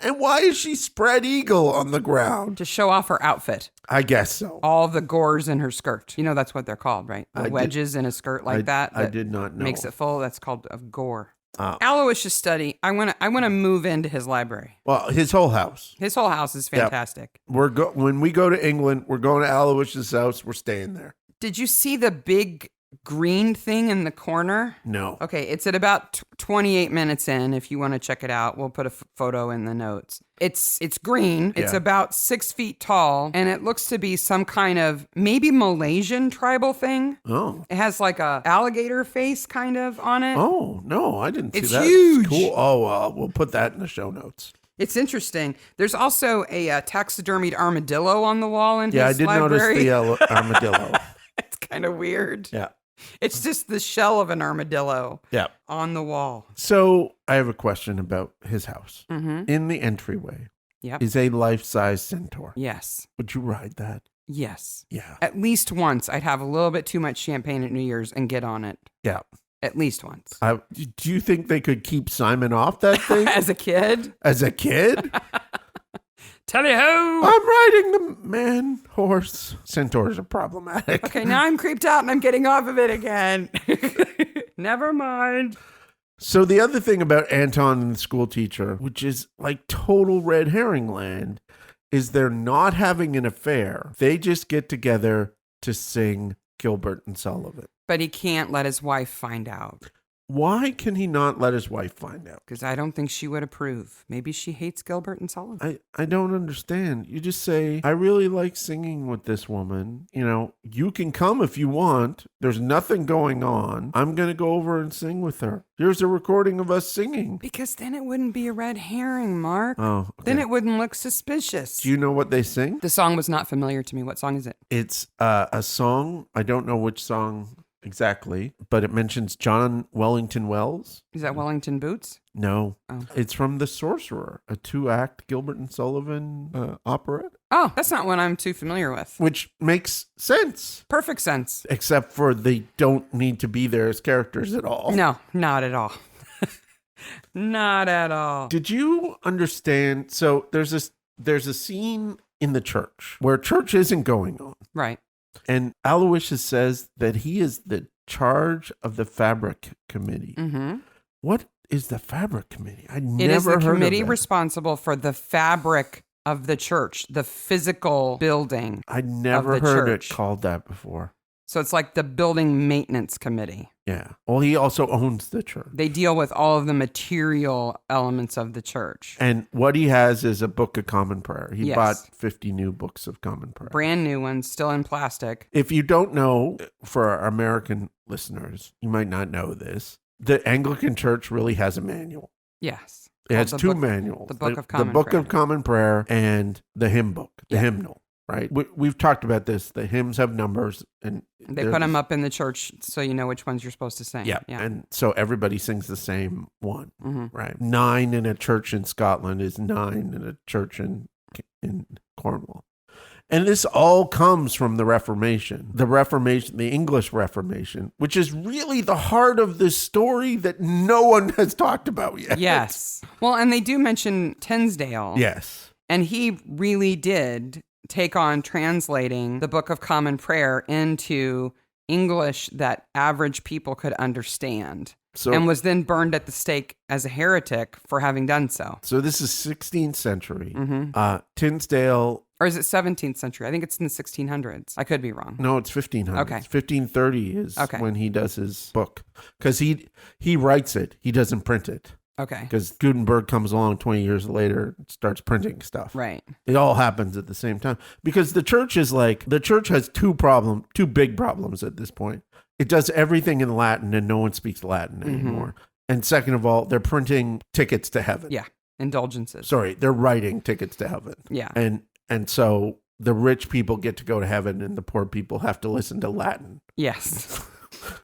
And why is she spread eagle on the ground? To show off her outfit. I guess so. All the gores in her skirt. You know that's what they're called, right? The wedges in a skirt like that. I did not know. Makes it full. That's called a gore. Aloysius' study. I want to move into his library. Well, his whole house. His whole house is fantastic. Yep. When we go to England, we're going to Aloysius' house. We're staying there. Did you see the big green thing in the corner? No. Okay, it's at about 28 minutes in. If you want to check it out, we'll put a photo in the notes. It's green. It's about 6 feet tall, and it looks to be some kind of maybe Malaysian tribal thing. Oh. It has like a alligator face kind of on it. Oh, no, I didn't see It's that. huge. It's cool. Oh, we'll put that in the show notes. It's interesting. There's also a taxidermied armadillo on the wall in Yeah, his I did library. notice the armadillo. It's kind of weird. Yeah. It's just the shell of an armadillo on the wall. So I have a question about his house. Mm-hmm. In the entryway Yep. is a life-size centaur. Yes. Would you ride that? Yes. Yeah. At least once. I'd have a little bit too much champagne at New Year's and get on it. Yeah. At least once. Do you think they could keep Simon off that thing? As a kid? As a kid? Tally-ho! I'm riding the man horse. Centaurs are problematic. Okay, now I'm creeped out and I'm getting off of it again. Never mind. So the other thing about Anton and the school teacher, which is like total red herring land, is they're not having an affair. They just get together to sing Gilbert and Sullivan. But he can't let his wife find out. Why can he not let his wife find out? Because I don't think she would approve. Maybe she hates Gilbert and Sullivan. I don't understand. You just say, I really like singing with this woman. You know, you can come if you want. There's nothing going on. I'm going to go over and sing with her. Here's a recording of us singing. Because then it wouldn't be a red herring, Mark. Oh, okay. Then it wouldn't look suspicious. Do you know what they sing? The song was not familiar to me. What song is it? It's a song. I don't know which song exactly, but it mentions John Wellington Wells. Is that Wellington Boots? No. Oh. It's from The Sorcerer, a 2-act Gilbert and Sullivan operette, Oh, that's not one I'm too familiar with. which makes sense, Perfect sense. except for they don't need to be there as characters at all. No, not at all. Not at all. Did you understand? So there's a scene in the church where church isn't going on. Right. And Aloysius says that he is the charge of the fabric committee. Mm-hmm. What is the fabric committee? I It never is the heard committee of that. responsible for the fabric of the church, the physical building. I never of the heard church. it called that before. So it's like the building maintenance committee. Yeah. Well, he also owns the church. They deal with all of the material elements of the church. And what he has is a book of common prayer. He Yes. bought 50 new books of common prayer. Brand new ones, still in plastic. If you don't know, for our American listeners, you might not know this. The Anglican Church really has a manual. Yes. It has Called two manuals. the Book of Common The Book Prayer. of Common Prayer and the hymn book, the Yeah. hymnal. right? We've talked about this. The hymns have numbers, and They put them up in the church so you know which ones you're supposed to sing. Yeah. And so everybody sings the same one, Mm-hmm. right? 9 in a church in Scotland is 9 in a church in Cornwall. And this all comes from the Reformation, the English Reformation, which is really the heart of this story that no one has talked about yet. Yes. Well, and they do mention Tinsdale. Yes. And he really did take on translating the Book of Common Prayer into English that average people could understand. So, and was then burned at the stake as a heretic for having done so. So this is 16th century. Mm-hmm. Tinsdale. Or is it 17th century? I think it's in the 1600s. I could be wrong. No, it's 1500s. Okay. 1530 is when he does his book. Because he writes it. He doesn't print it. Okay. Because Gutenberg comes along 20 years later and starts printing stuff. Right. It all happens at the same time. Because the church has two big problems at this point. It does everything in Latin and no one speaks Latin anymore. And second of all, they're printing tickets to heaven. Yeah. Indulgences. Sorry, they're writing tickets to heaven. Yeah. And so the rich people get to go to heaven and the poor people have to listen to Latin. Yes.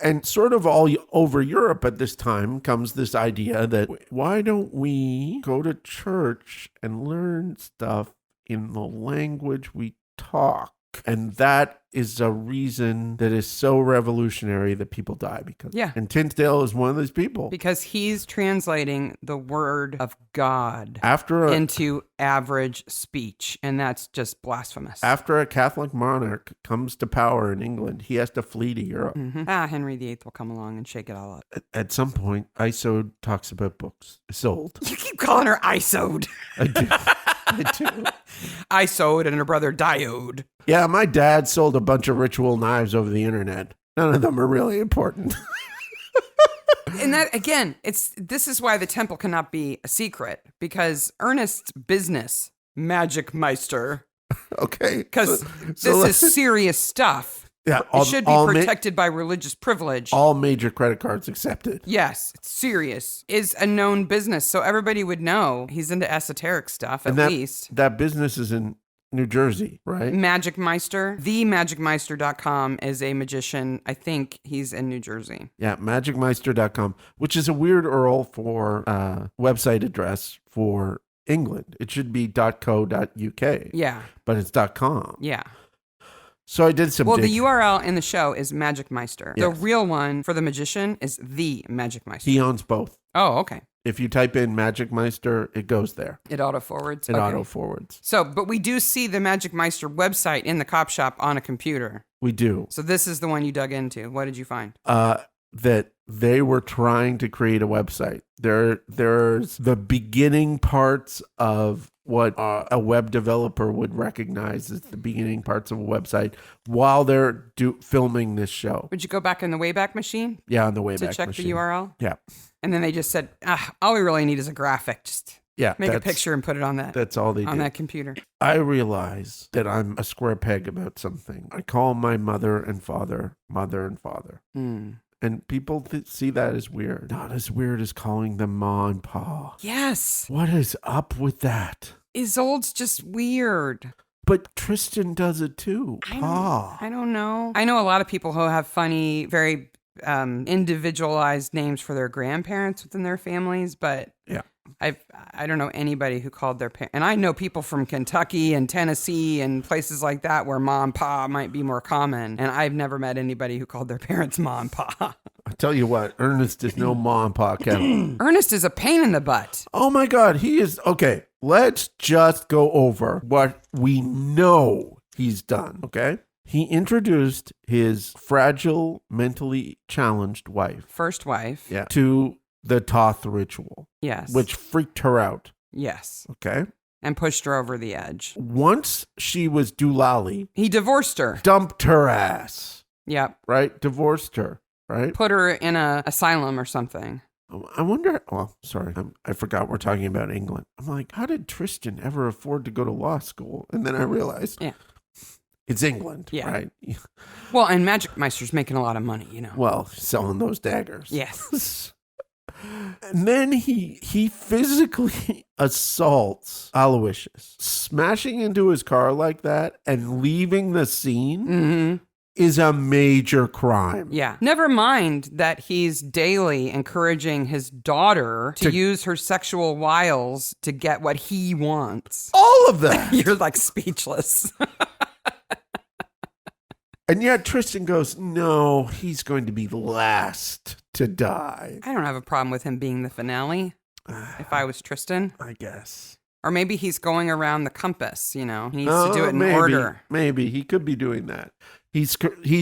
And sort of all over Europe at this time comes this idea that why don't we go to church and learn stuff in the language we talk? And that is a reason that is so revolutionary that people die because. Yeah. And Tinsdale is one of those people. Because he's translating the word of God into average speech. And that's just blasphemous. After a Catholic monarch comes to power in England, he has to flee to Europe. Mm-hmm. Henry VIII will come along and shake it all up. At some point, Isode talks about books sold. You keep calling her Isode. I do. I do. Isode and her brother Diode. Yeah, my dad sold a bunch of ritual knives over the internet. None of them are really important. And that, again, this is why the temple cannot be a secret, because Ernest's business, Magic Meister, okay, because this is serious stuff. Yeah, it should be protected by religious privilege. All major credit cards accepted. Yes, it's serious. Is a known business, so everybody would know he's into esoteric stuff, at least. That business is in New Jersey, right? Magic Meister. TheMagicMeister.com is a magician. I think he's in New Jersey. Yeah, MagicMeister.com, which is a weird URL for website address for England. It should be .co.uk. Yeah. But it's .com. Yeah. So I did some the URL in the show is Magic Meister. Yes. The real one for the magician is The Magic Meister. He owns both. Oh, okay. If you type in Magic Meister, it goes there. It auto-forwards? It auto-forwards. So, but we do see the Magic Meister website in the cop shop on a computer. We do. So this is the one you dug into. What did you find? That they were trying to create a website. There's the beginning parts of what a web developer would recognize as the beginning parts of a website while they're filming this show. Would you go back in the Wayback Machine? Yeah, on the Wayback Machine. To check the URL? Yeah. And then they just said, all we really need is a graphic. Just make a picture and put it on that. That's all they do. On that computer. I realize that I'm a square peg about something. I call my mother and father, mother and father. Mm. And people see that as weird. Not as weird as calling them ma and pa. Yes. What is up with that? Isolde's just weird. But Tristan does it too. Pa. I don't know. I know a lot of people who have funny, very individualized names for their grandparents within their families, but yeah. I don't know anybody who called their parents. And I know people from Kentucky and Tennessee and places like that where mom and pa might be more common. And I've never met anybody who called their parents mom and pa. I tell you what, Ernest is no mom and pa Kevin. Ernest is a pain in the butt. Oh my God, he is. Okay, let's just go over what we know he's done, okay? He introduced his fragile, mentally challenged wife. First wife. Yeah. To the Thoth ritual. Yes. Which freaked her out. Yes. Okay. And pushed her over the edge. Once she was Doolally. He divorced her. Dumped her ass. Yep. Right? Divorced her. Right? Put her in an asylum or something. I wonder, well, sorry, I forgot we're talking about England. I'm like, how did Tristan ever afford to go to law school? And then I realized. Yeah. It's England, yeah. Right? Well, and Magic Meister's making a lot of money, you know. Well, selling those daggers. Yes. And then he physically assaults Aloysius. Smashing into his car like that and leaving the scene is a major crime. Yeah. Never mind that he's daily encouraging his daughter to use her sexual wiles to get what he wants. All of that. You're like speechless. And yet Tristan goes, no, he's going to be the last to die. I don't have a problem with him being the finale if I was Tristan. I guess. Or maybe he's going around the compass, He needs to do it in order. Maybe. He could be doing that. He's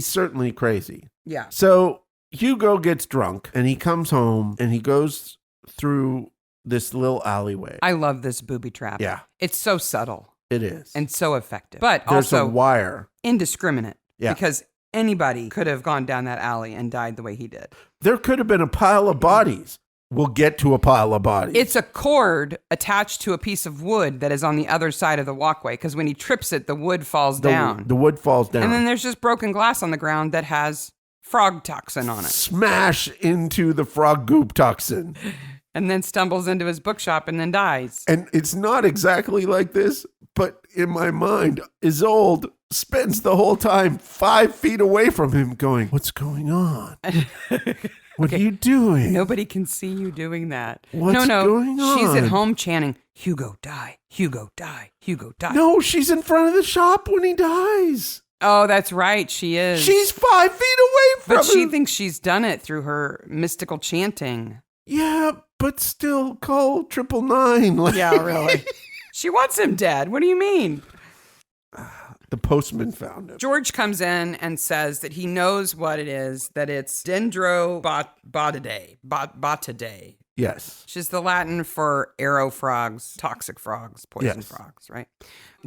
certainly crazy. Yeah. So Hugo gets drunk and he comes home and he goes through this little alleyway. I love this booby trap. Yeah. It's so subtle. It is. And so effective. But There's also a wire. indiscriminate. Yeah. Because anybody could have gone down that alley and died the way he did. There could have been a pile of bodies. We'll get to a pile of bodies. It's a cord attached to a piece of wood that is on the other side of the walkway because when he trips it, the wood falls down. The wood falls down. And then there's just broken glass on the ground that has frog toxin on it. Smash into the frog goop toxin. And then stumbles into his bookshop and then dies. And it's not exactly like this, but in my mind, Isolde spends the whole time 5 feet away from him going, what's going on? What are you doing? Nobody can see you doing that. What's going on? She's at home chanting, Hugo, die, Hugo, die, Hugo, die. No, she's in front of the shop when he dies. Oh, that's right. She is. She's 5 feet away from him. But she thinks she's done it through her mystical chanting. Yeah, but still call 999. Like, Yeah, really. She wants him dead. What do you mean? The postman found him. George comes in and says that he knows what it is, that it's Dendrobatidae, Yes. which is the Latin for arrow frogs, toxic frogs, poison frogs, right?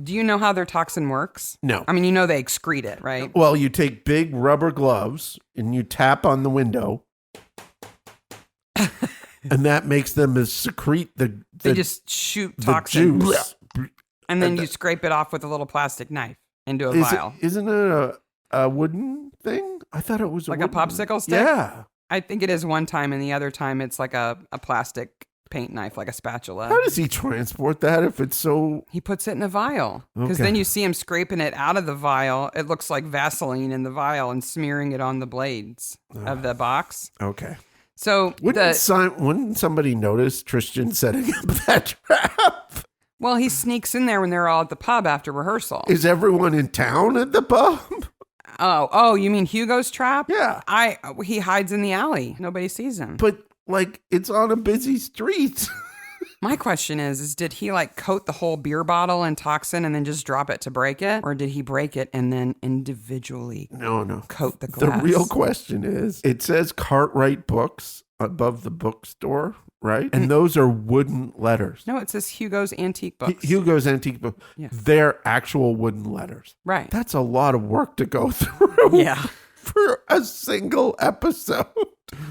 Do you know how their toxin works? No. I mean, you know they excrete it, right? Well, you take big rubber gloves and you tap on the window. And that makes them secrete They just shoot the toxin. juice. And then you scrape it off with a little plastic knife into a vial. Isn't it a wooden thing? I thought it was Like a popsicle stick? Yeah. I think it is one time, and the other time it's like a plastic paint knife, like a spatula. How does he transport that if it's so... He puts it in a vial. Because Okay. then you see him scraping it out of the vial. It looks like Vaseline in the vial and smearing it on the blades of the box. Okay. So Wouldn't somebody notice Tristan setting up that trap? well, he sneaks in there when they're all at the pub after rehearsal. Is everyone in town at the pub? Oh, you mean Hugo's trap? Yeah. He hides in the alley. Nobody sees him. But, like, it's on a busy street. My question is did he like coat the whole beer bottle in toxin and then just drop it to break it? Or did he break it and then individually No. coat the glass? The real question is, it says Cartwright Books above the bookstore, right? And those are wooden letters. No, it says Hugo's Antique Books. Hugo's Antique Book. Yeah. They're actual wooden letters. Right. That's a lot of work to go through. Yeah. For a single episode.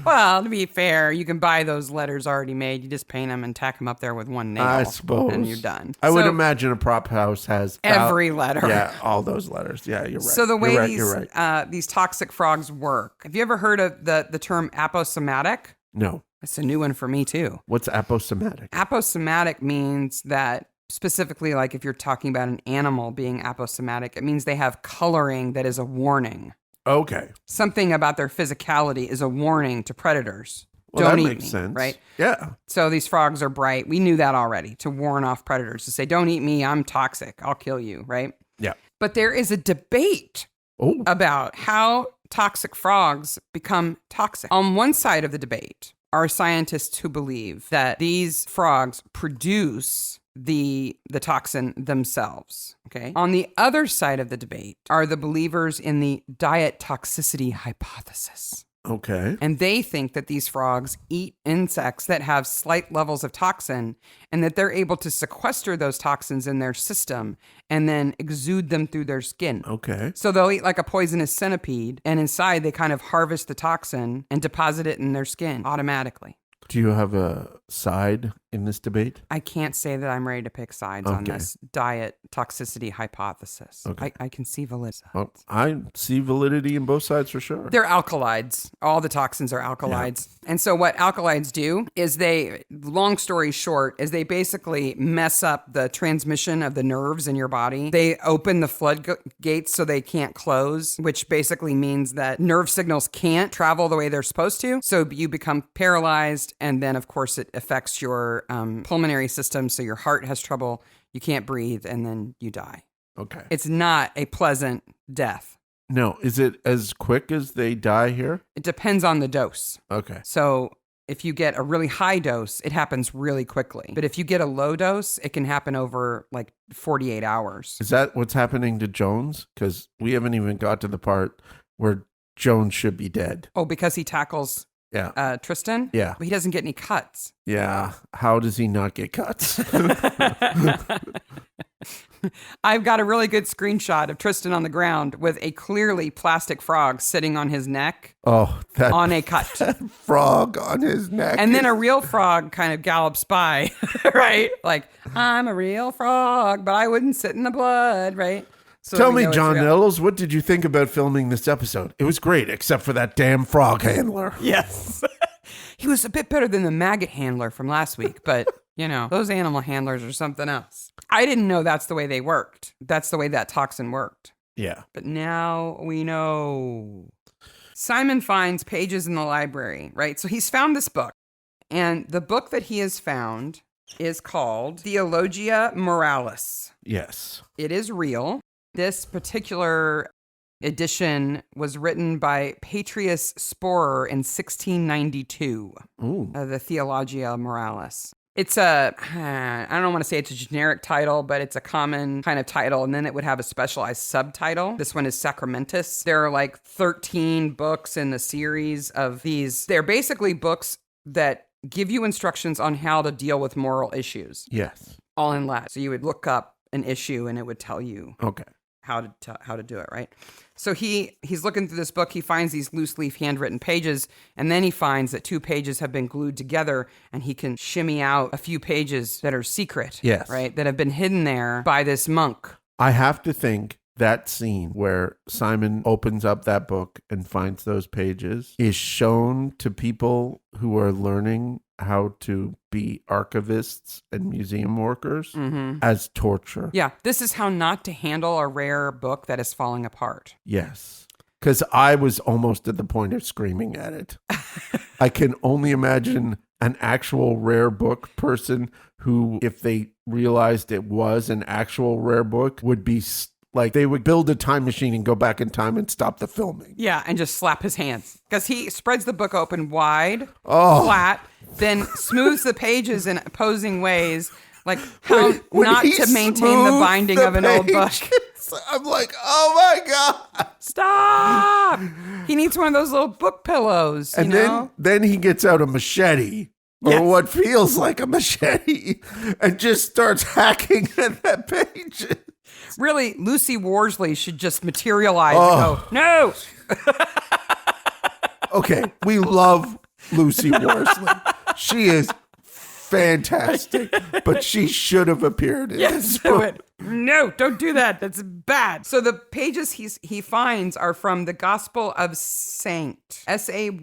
Well, to be fair, you can buy those letters already made. You just paint them and tack them up there with one nail. I suppose. And you're done. I would So, imagine a prop house has every letter. Yeah, all those letters. Yeah, you're right. So the way you're right. these toxic frogs work. Have you ever heard of the term aposematic? No. It's a new one for me too. What's aposematic? Aposematic means that specifically, like if you're talking about an animal being aposematic, it means they have coloring that is a warning. Okay. Something about their physicality is a warning to predators. Well, Don't that eat makes me, sense. right? Yeah. So these frogs are bright. We knew that already, to warn off predators, to say, don't eat me, I'm toxic, I'll kill you, right? Yeah. But there is a debate about how toxic frogs become toxic. On one side of the debate are scientists who believe that these frogs produce the toxin themselves, okay? On the other side of the debate are the believers in the diet toxicity hypothesis. Okay. And they think that these frogs eat insects that have slight levels of toxin and that they're able to sequester those toxins in their system and then exude them through their skin. Okay. So they'll eat like a poisonous centipede and inside they kind of harvest the toxin and deposit it in their skin automatically. Do you have a side in this debate? I can't say that I'm ready to pick sides on this diet toxicity hypothesis. Okay. I can see validity. Well, I see validity in both sides for sure. They're alkaloids. All the toxins are alkaloids. Yeah. And so what alkaloids do is long story short, is they basically mess up the transmission of the nerves in your body. They open the floodgates so they can't close, which basically means that nerve signals can't travel the way they're supposed to. So you become paralyzed. And then, of course, it affects your pulmonary system. So your heart has trouble. You can't breathe. And then you die. Okay. It's not a pleasant death. No. Is it as quick as they die here? It depends on the dose. Okay. So if you get a really high dose, it happens really quickly. But if you get a low dose, it can happen over like 48 hours. Is that what's happening to Jones? Because we haven't even got to the part where Jones should be dead. Oh, because he tackles Tristan? Yeah. But he doesn't get any cuts. Yeah. How does he not get cuts? I've got a really good screenshot of Tristan on the ground with a clearly plastic frog sitting on his neck. Oh, that on a cut. That frog on his neck. And then a real frog kind of gallops by, right? Like, I'm a real frog, but I wouldn't sit in the blood, right? So tell me, John Nettles, what did you think about filming this episode? It was great, except for that damn frog handler. Yes. He was a bit better than the maggot handler from last week, but, you know, those animal handlers are something else. I didn't know that's the way they worked. That's the way that toxin worked. Yeah. But now we know. Simon finds pages in the library, right? So he's found this book. And the book that he has found is called Theologia Moralis. Yes. It is real. This particular edition was written by Patrius Sporer in 1692. Ooh. The Theologia Moralis. It's I don't want to say it's a generic title, but it's a common kind of title. And then it would have a specialized subtitle. This one is Sacramentus. There are like 13 books in the series of these. They're basically books that give you instructions on how to deal with moral issues. Yes. All in Latin. So you would look up an issue and it would tell you how to do it, right? So he's looking through this book. He finds these loose leaf handwritten pages, and then he finds that 2 pages have been glued together, and he can shimmy out a few pages that are secret, yes, right, that have been hidden there by this monk. I have to think that scene where Simon opens up that book and finds those pages is shown to people who are learning how to be archivists and museum workers as torture. Yeah, this is how not to handle a rare book that is falling apart. Yes, because I was almost at the point of screaming at it. I can only imagine an actual rare book person who, if they realized it was an actual rare book, would be like, they would build a time machine and go back in time and stop the filming. Yeah, and just slap his hands. Because he spreads the book open wide, flat, then smooths the pages in opposing ways, like how not to maintain the binding of an old book. I'm like, oh my God. Stop! He needs one of those little book pillows, and then he gets out a machete. Or what feels like a machete. And just starts hacking at that page. Really, Lucy Worsley should just materialize and go, no! Okay, we love Lucy Worsley. She is fantastic, but she should have appeared in this book. No, don't do that. That's bad. So the pages he finds are from the Gospel of Saint, Saynct.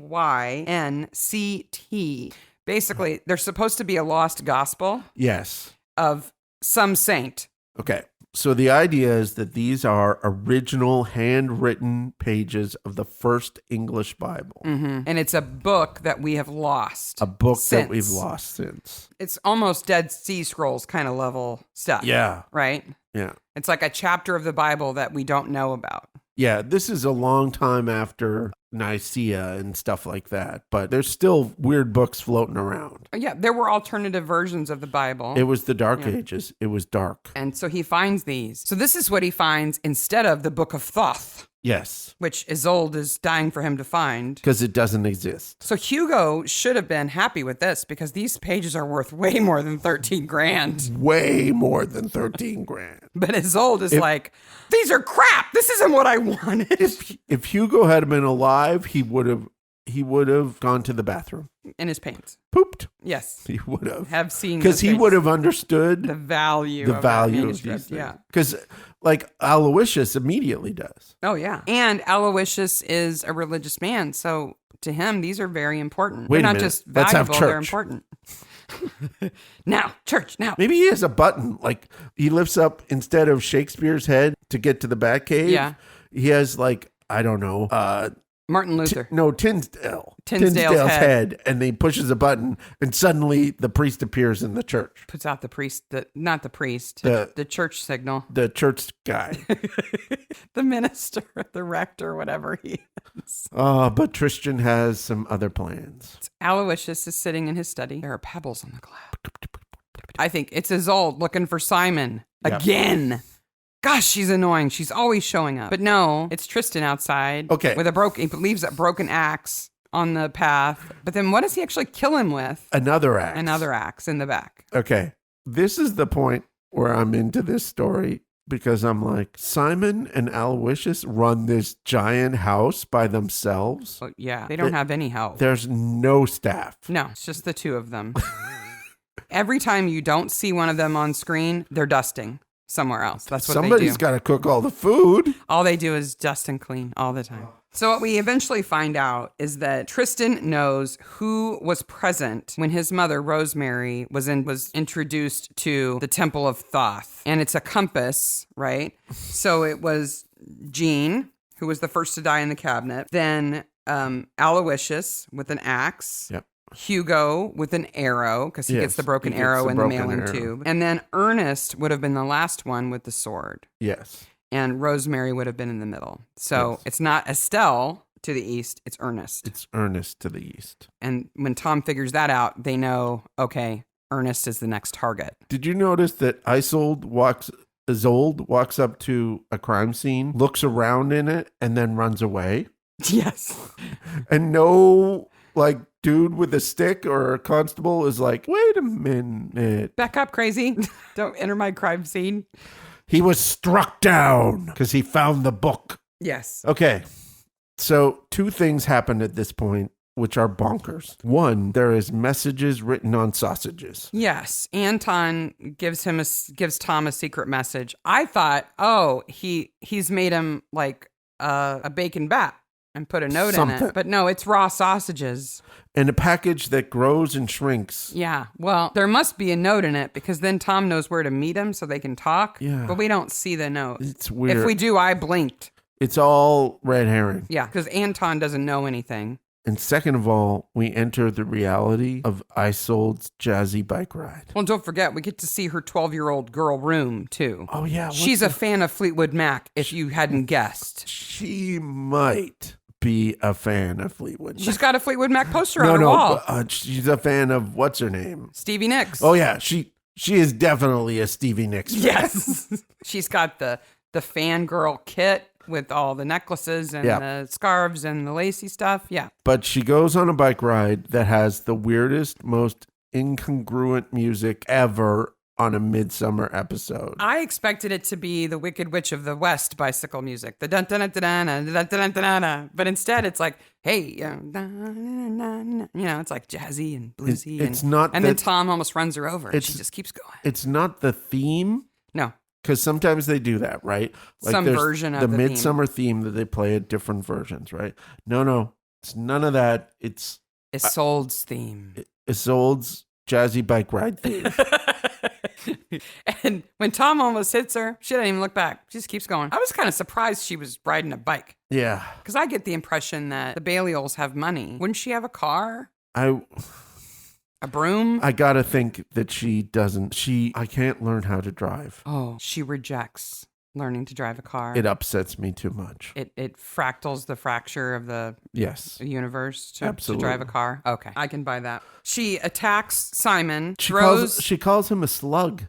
Basically, there's supposed to be a lost gospel. Yes. Of some saint. Okay. So the idea is that these are original handwritten pages of the first English Bible. Mm-hmm. And it's a book that we have lost. A book that we've lost since. It's almost Dead Sea Scrolls kind of level stuff. Yeah. Right? Yeah. It's like a chapter of the Bible that we don't know about. Yeah, this is a long time after Nicaea and stuff like that, but there's still weird books floating around. Yeah, there were alternative versions of the Bible. It was the Dark Ages. It was dark. And so he finds these. So this is what he finds instead of the Book of Thoth. Yes. Which Isolde is dying for him to find. Because it doesn't exist. So Hugo should have been happy with this because these pages are worth way more than 13 grand. Way more than 13 grand. But Isolde is like, these are crap. This isn't what I wanted. If Hugo had been alive, he would have gone to the bathroom. In his pants. Pooped. Yes. He would have seen because he would have understood the value of that these manuscript. things. Yeah. Because like Aloysius immediately does. Oh, yeah. And Aloysius is a religious man. So to him, these are very important. Wait They're a not minute. just Let's have valuable, they're church. important. Now, church, now. Maybe he has a button. Like he lifts up instead of Shakespeare's head to get to the Batcave. Yeah. He has like, I don't know, Martin Luther. Tinsdale's head, and he pushes a button, and suddenly the priest appears in the church. Puts out the priest, not the priest, The- the church signal. The church guy. The minister, the rector, whatever he is. But Tristan has some other plans. Aloysius is sitting in his study. There are pebbles on the glass. I think it's Isolde looking for Simon Yep. again. Gosh, she's annoying. She's always showing up. But no, it's Tristan outside. Okay. With he leaves that broken axe on the path. But then what does he actually kill him with? Another axe. Another axe in the back. Okay. This is the point where I'm into this story because I'm like, Simon and Aloysius run this giant house by themselves. Well, yeah, they don't have any help. There's no staff. No, it's just the two of them. Every time you don't see one of them on screen, they're dusting somewhere else. That's what they do. Somebody's got to cook all the food. All they do is dust and clean all the time. So what we eventually find out is that Tristan knows who was present when his mother, Rosemary, was introduced to the Temple of Thoth. And it's a compass, right? So it was Jean, who was the first to die in the cabinet. Then Aloysius with an axe. Yep. Hugo with an arrow, because he gets the broken arrow in the mailing tube. And then Ernest would have been the last one with the sword. Yes. And Rosemary would have been in the middle. So It's not Estelle to the east, it's Ernest. It's Ernest to the east. And when Tom figures that out, they know, okay, Ernest is the next target. Did you notice that Isolde walks up to a crime scene, looks around in it, and then runs away? Yes. And no, like, dude with a stick or a constable is like, wait a minute. Back up, crazy. Don't enter my crime scene. He was struck down because he found the book. Yes. Okay. So 2 things happened at this point, which are bonkers. One, there is messages written on sausages. Yes. Anton gives Tom a secret message. I thought, oh, he's made him like a bacon bat and put a note in it. But no, it's raw sausages. And a package that grows and shrinks. Yeah. Well, there must be a note in it because then Tom knows where to meet him so they can talk. Yeah. But we don't see the note. It's weird. If we do, I blinked. It's all red herring. Yeah, because Anton doesn't know anything. And second of all, we enter the reality of Isolde's jazzy bike ride. Well, don't forget, we get to see her 12-year-old girl room, too. Oh, yeah. She's a fan of Fleetwood Mac, if you hadn't guessed. She might be a fan of Fleetwood Mac. She's got a Fleetwood Mac poster on her wall. She's a fan of what's her name? Stevie Nicks. Oh, yeah. She is definitely a Stevie Nicks fan. Yes. She's got the fangirl kit with all the necklaces and the scarves and the lacy stuff. Yeah. But she goes on a bike ride that has the weirdest, most incongruent music ever on a Midsummer episode. I expected it to be the Wicked Witch of the West bicycle music. The dun dun dun dun dun dun dun dun dun. But instead it's like, hey, it's like jazzy and bluesy. And then Tom almost runs her over and she just keeps going. It's not the theme. No. Because sometimes they do that, right? Like some version of the Midsummer theme that they play at different versions, right? No, it's none of that. It's Isolde's theme. Isolde's jazzy bike ride theme. And when Tom almost hits her, she doesn't even look back. She just keeps going. I was kind of surprised she was riding a bike. Yeah. Because I get the impression that the Balliols have money. Wouldn't she have a car? A broom? I gotta think that she doesn't. I can't learn how to drive. Oh, she rejects learning to drive a car. It upsets me too much. It fractals the fracture of the universe to drive a car. Okay, I can buy that. She attacks Simon. She calls him a slug.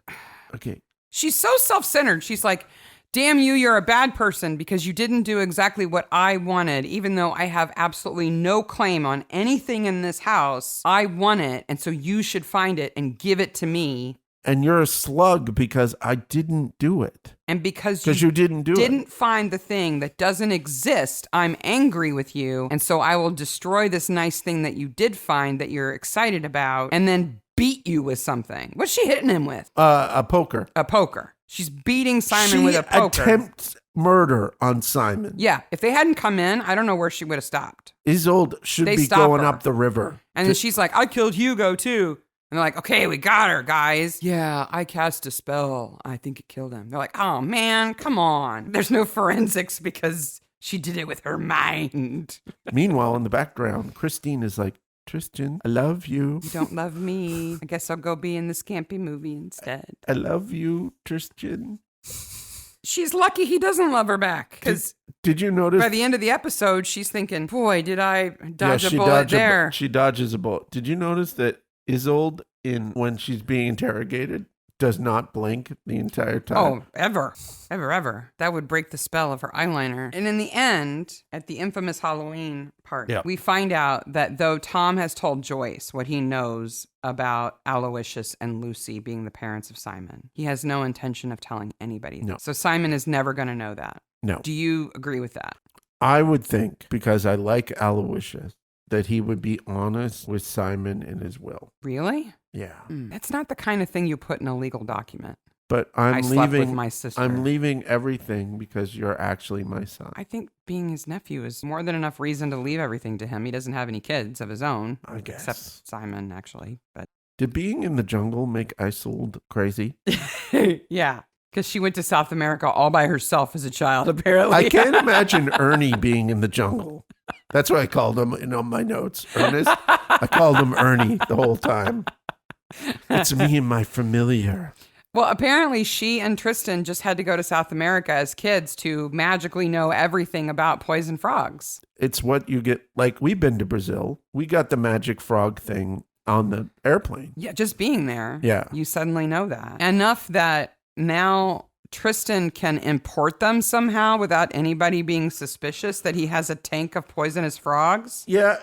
Okay. She's so self-centered. She's like, damn you, you're a bad person because you didn't do exactly what I wanted, even though I have absolutely no claim on anything in this house. I want it, and so you should find it and give it to me And you're a slug because I didn't do it. And because you didn't do didn't find the thing that doesn't exist, I'm angry with you. And so I will destroy this nice thing that you did find that you're excited about and then beat you with something. What's she hitting him with? A poker. A poker. She's beating Simon with a poker. She attempts murder on Simon. Yeah. If they hadn't come in, I don't know where she would have stopped. Isolde should be going up the river. And then she's like, I killed Hugo too. And they're like, okay, we got her, guys. Yeah, I cast a spell. I think it killed him. They're like, oh, man, come on. There's no forensics because she did it with her mind. Meanwhile, in the background, Christine is like, Tristan, I love you. You don't love me. I guess I'll go be in this campy movie instead. I love you, Tristan. She's lucky he doesn't love her back. Because did you notice? By the end of the episode, she's thinking, boy, did I dodge a bullet there. She dodges a bullet. Did you notice that Isolde, when she's being interrogated, does not blink the entire time? Oh, ever. That would break the spell of her eyeliner. And in the end, at the infamous Halloween party, we find out that though Tom has told Joyce what he knows about Aloysius and Lucy being the parents of Simon, he has no intention of telling anybody. No. So Simon is never going to know that. No. Do you agree with that? I would think, because I like Aloysius, that he would be honest with Simon in his will. Really? Yeah. That's not the kind of thing you put in a legal document. But I slept with my sister. I'm leaving everything because you're actually my son. I think being his nephew is more than enough reason to leave everything to him. He doesn't have any kids of his own. I guess. Except Simon, actually. But did being in the jungle make Isolde crazy? Yeah. Because she went to South America all by herself as a child, apparently. I can't imagine Ernie being in the jungle. That's what I called him on my notes. Ernest. I called him Ernie the whole time. It's me and my familiar. Well, apparently she and Tristan just had to go to South America as kids to magically know everything about poison frogs. It's what you get. Like, we've been to Brazil. We got the magic frog thing on the airplane. Yeah, just being there. Yeah. You suddenly know that. Enough that now Tristan can import them somehow without anybody being suspicious that he has a tank of poisonous frogs. Yeah.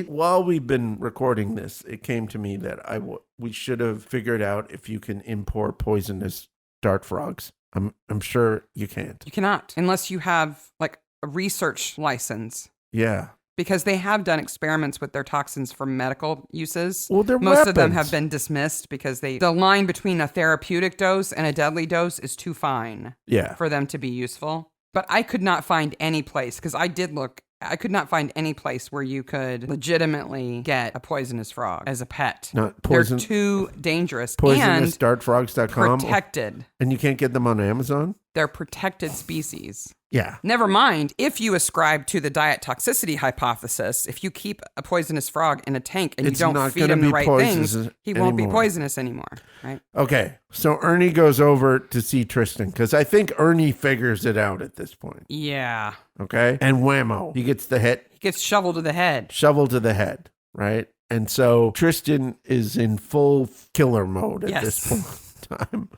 While we've been recording this, it came to me that we should have figured out if you can import poisonous dart frogs. I'm sure you can't. You cannot, unless you have like a research license. Yeah. Because they have done experiments with their toxins for medical uses. Well, they're Most weapons. of them have been dismissed because the line between a therapeutic dose and a deadly dose is too fine for them to be useful. But I could not find any place, because I did look, I could not find any place where you could legitimately get a poisonous frog as a pet. Not poison. They're too dangerous. PoisonousDartFrogs.com. Protected. And you can't get them on Amazon? They're protected species. Yeah. Never mind, if you ascribe to the diet toxicity hypothesis, if you keep a poisonous frog in a tank and you don't feed him the right things, he won't be poisonous anymore, right? Okay, so Ernie goes over to see Tristan, because I think Ernie figures it out at this point. Yeah. Okay? And whammo, he gets the hit. He gets shoveled to the head. Shovel to the head, right? And so Tristan is in full killer mode at this point. Time.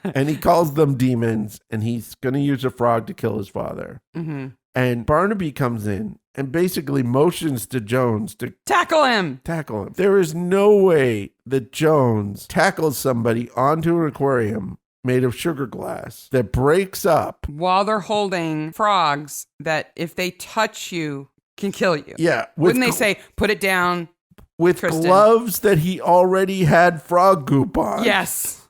And he calls them demons, and he's going to use a frog to kill his father. Mm-hmm. And Barnaby comes in and basically motions to Jones to tackle him. There is no way that Jones tackles somebody onto an aquarium made of sugar glass that breaks up while they're holding frogs that if they touch you can kill you. Yeah. Wouldn't they say, put it down? With Tristan. Gloves that he already had frog goop on. Yes.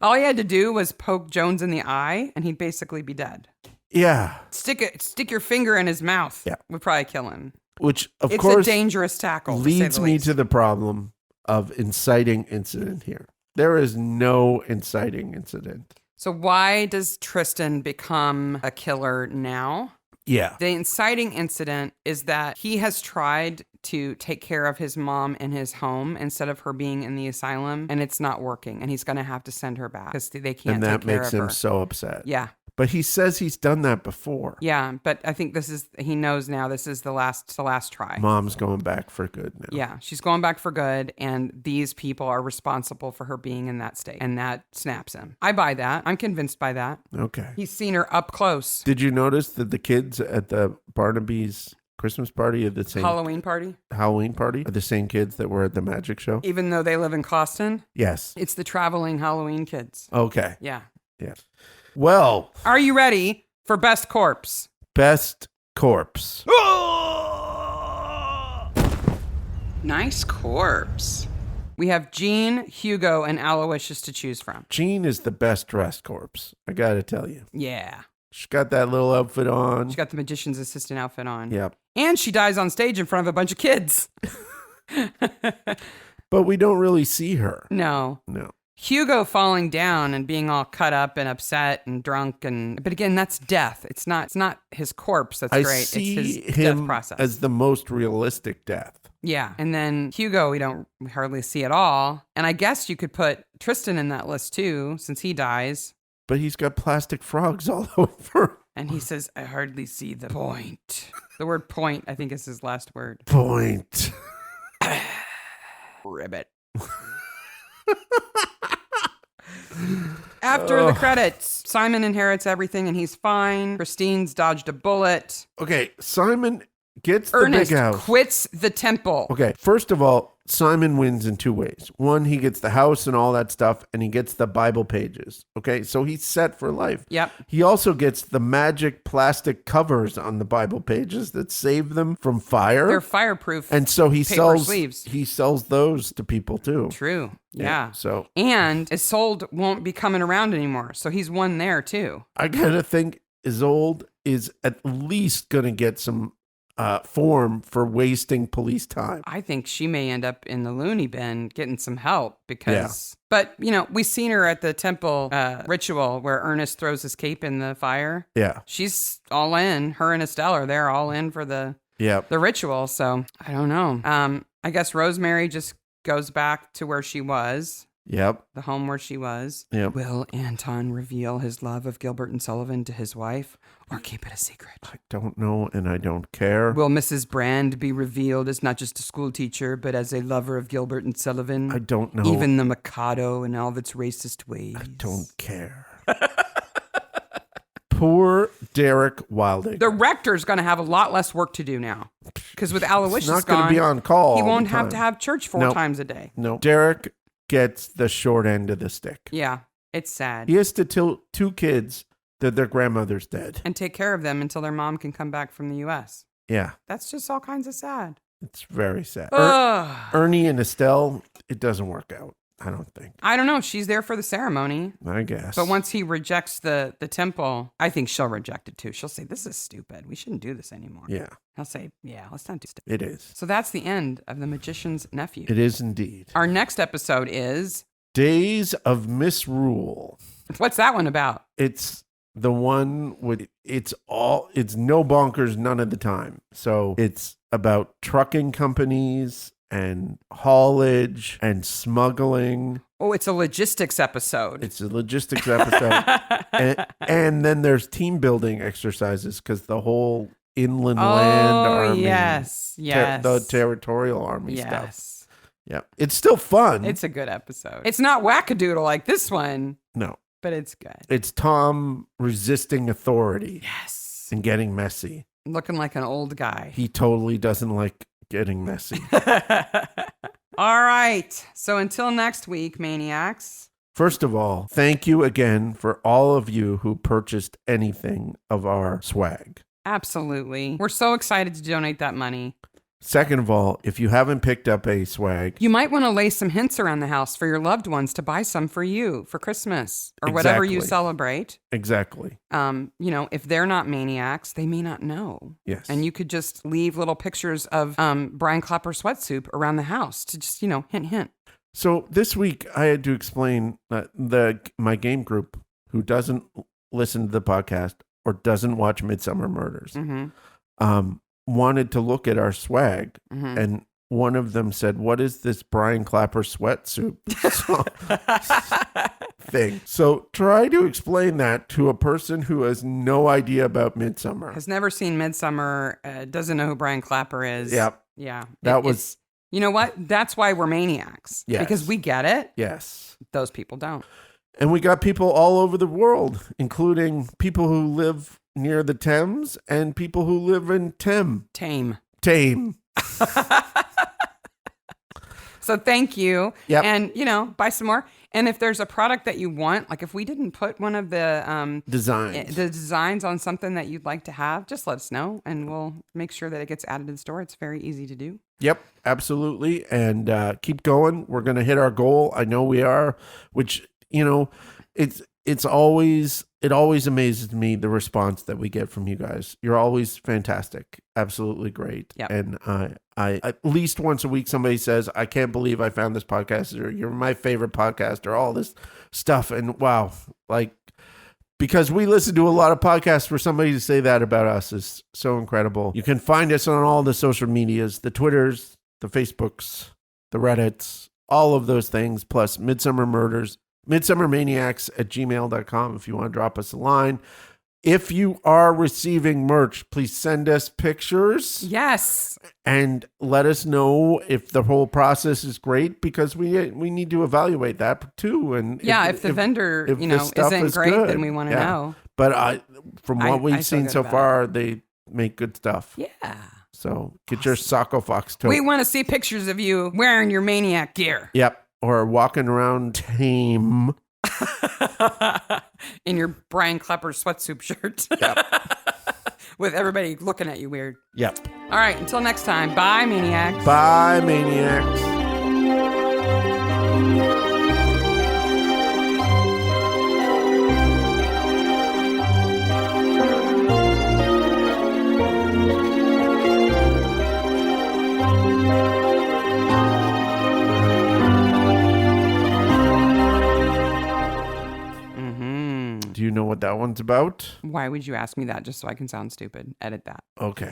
All he had to do was poke Jones in the eye, and he'd basically be dead. Yeah. Stick your finger in his mouth. Yeah. Would probably kill him. Which, of course, it's a dangerous tackle. Leads me to the problem of inciting incident here. There is no inciting incident. So why does Tristan become a killer now? Yeah. The inciting incident is that he has tried to take care of his mom in his home instead of her being in the asylum, and it's not working, and he's going to have to send her back because they can't take care of her. And that makes him so upset. Yeah. But he says he's done that before. Yeah, but I think he knows now this is the last try. Mom's going back for good now. Yeah, she's going back for good, and these people are responsible for her being in that state, and that snaps him. I buy that. I'm convinced by that. Okay. He's seen her up close. Did you notice that the kids at the Barnaby's Christmas party are the same Halloween party, Halloween party are the same kids that were at the magic show? even though they live in Coston. Yes. It's the traveling Halloween kids. Okay. Yeah. Yes. Well, Are you ready for best corpse? best corpse. Nice corpse. We have Jean, Hugo, and Aloysius to choose from. Jean is the best dressed corpse. I got to tell you. Yeah. She's got that little outfit on. She got the magician's assistant outfit on. Yep. And she dies on stage in front of a bunch of kids. But we don't really see her. No. No. Hugo falling down and being all cut up and upset and drunk but again, that's death. It's not his corpse that's I great. see It's his him death process. as the most realistic death. Yeah. And then Hugo we don't hardly see at all. And I guess you could put Tristan in that list too, since he dies. But he's got plastic frogs all over. And he says, I hardly see the point. The word point, I think, is his last word. Point. Ribbit. After the credits, Simon inherits everything and he's fine. Christine's dodged a bullet. Okay, Simon gets the Ernest big house. quits the temple. Okay, first of all, Simon wins in two ways. One, he gets the house and all that stuff, and he gets the Bible pages. Okay, so he's set for life. Yep. He also gets the magic plastic covers on the Bible pages that save them from fire. They're fireproof. and so he paper sells sleeves. he sells those to people too. True. Yeah. So And Isolde won't be coming around anymore. So he's won there too. I gotta think Isolde is at least gonna get some form for wasting police time. I think she may end up in the loony bin getting some help because, but we've seen her at the temple ritual where Ernest throws his cape in the fire. Yeah. She's all in. Her and Estelle are there all in for the ritual. So I don't know. I guess Rosemary just goes back to where she was. Yep. The home where she was. Yep. Will Anton reveal his love of Gilbert and Sullivan to his wife or keep it a secret? I don't know and I don't care. Will Mrs. Brand be revealed as not just a school teacher, but as a lover of Gilbert and Sullivan? I don't know. Even the Mikado and all of its racist ways. I don't care. Poor Derek Wilding. The rector's going to have a lot less work to do now. Because with Aloysius He's not going to be on call. he all won't the have to time. have church four times a day. No. Derek gets the short end of the stick. Yeah, it's sad. He has to tell two kids that their grandmother's dead. And take care of them until their mom can come back from the U.S. Yeah. That's just all kinds of sad. It's very sad. Ugh. Ernie and Estelle, it doesn't work out, I don't think. I don't know. She's there for the ceremony. I guess. But once he rejects the temple, I think she'll reject it too. She'll say, this is stupid. We shouldn't do this anymore. Yeah, He'll say, yeah, let's not do stuff. it is. So that's the end of The Magician's Nephew. It is indeed. Our next episode is, Days of Misrule. what's that one about? It's the one with it's no bonkers none of the time. So it's about trucking companies and haulage and smuggling. Oh, it's a logistics episode. It's a logistics episode. and then there's team building exercises because the whole inland land army. Yes. The territorial army stuff. Yes. Yeah. It's still fun. It's a good episode. It's not wackadoodle like this one, no. but it's good. It's Tom resisting authority Yes. and getting messy. Looking like an old guy. He totally doesn't like getting messy. All right. So until next week, Maniacs. First of all, thank you again for all of you who purchased anything of our swag. Absolutely. We're so excited to donate that money. Second of all, if you haven't picked up a swag, You might want to lay some hints around the house for your loved ones to buy some for you for Christmas or whatever you Exactly. celebrate. exactly. If they're not maniacs, they may not know. Yes. And you could just leave little pictures of Brian Clapper sweat soup around the house to just, hint, hint. So this week I had to explain my game group who doesn't listen to the podcast or doesn't watch Midsummer Murders. Mm-hmm. Wanted to look at our swag, Mm-hmm. and one of them said, "What is this Brian Clapper sweatsuit thing?" So try to explain that to a person who has no idea about Midsummer. Has never seen Midsummer, doesn't know who Brian Clapper is. Yep. Yeah. That You know what? That's why we're maniacs. Yes. Because we get it. Yes. Those people don't. And we got people all over the world, including people who live near the Thames and people who live in Tame. So thank you. Yep. And, buy some more. And if there's a product that you want, like if we didn't put one of the designs on something that you'd like to have, just let us know and we'll make sure that it gets added to the store. It's very easy to do. Yep, absolutely. And keep going. We're going to hit our goal. I know we are, which, it always amazes me, the response that we get from you guys. You're always fantastic. Absolutely great. Yep. And I at least once a week, somebody says, I can't believe I found this podcast, or you're my favorite podcast, or all this stuff. And wow, because we listen to a lot of podcasts, for somebody to say that about us is so incredible. You can find us on all the social medias, the Twitters, the Facebooks, the Reddits, all of those things, plus midsummermaniacs@gmail.com if you want to drop us a line. If you are receiving merch, please send us pictures. Yes. And let us know if the whole process is great, because we need to evaluate that too. And if the vendor, isn't great, good, then we want to know. But from what we've seen so far, they make good stuff. Yeah. So get your Sarcophagus tote. We want to see pictures of you wearing your Maniac gear. Yep. Or walking around tame. In your Brian Klepper sweatsuit shirt. Yep. With everybody looking at you weird. Yep. All right, until next time. Bye, Maniacs. Bye, Maniacs. Do you know what that one's about? Why would you ask me that just so I can sound stupid? Edit that. Okay.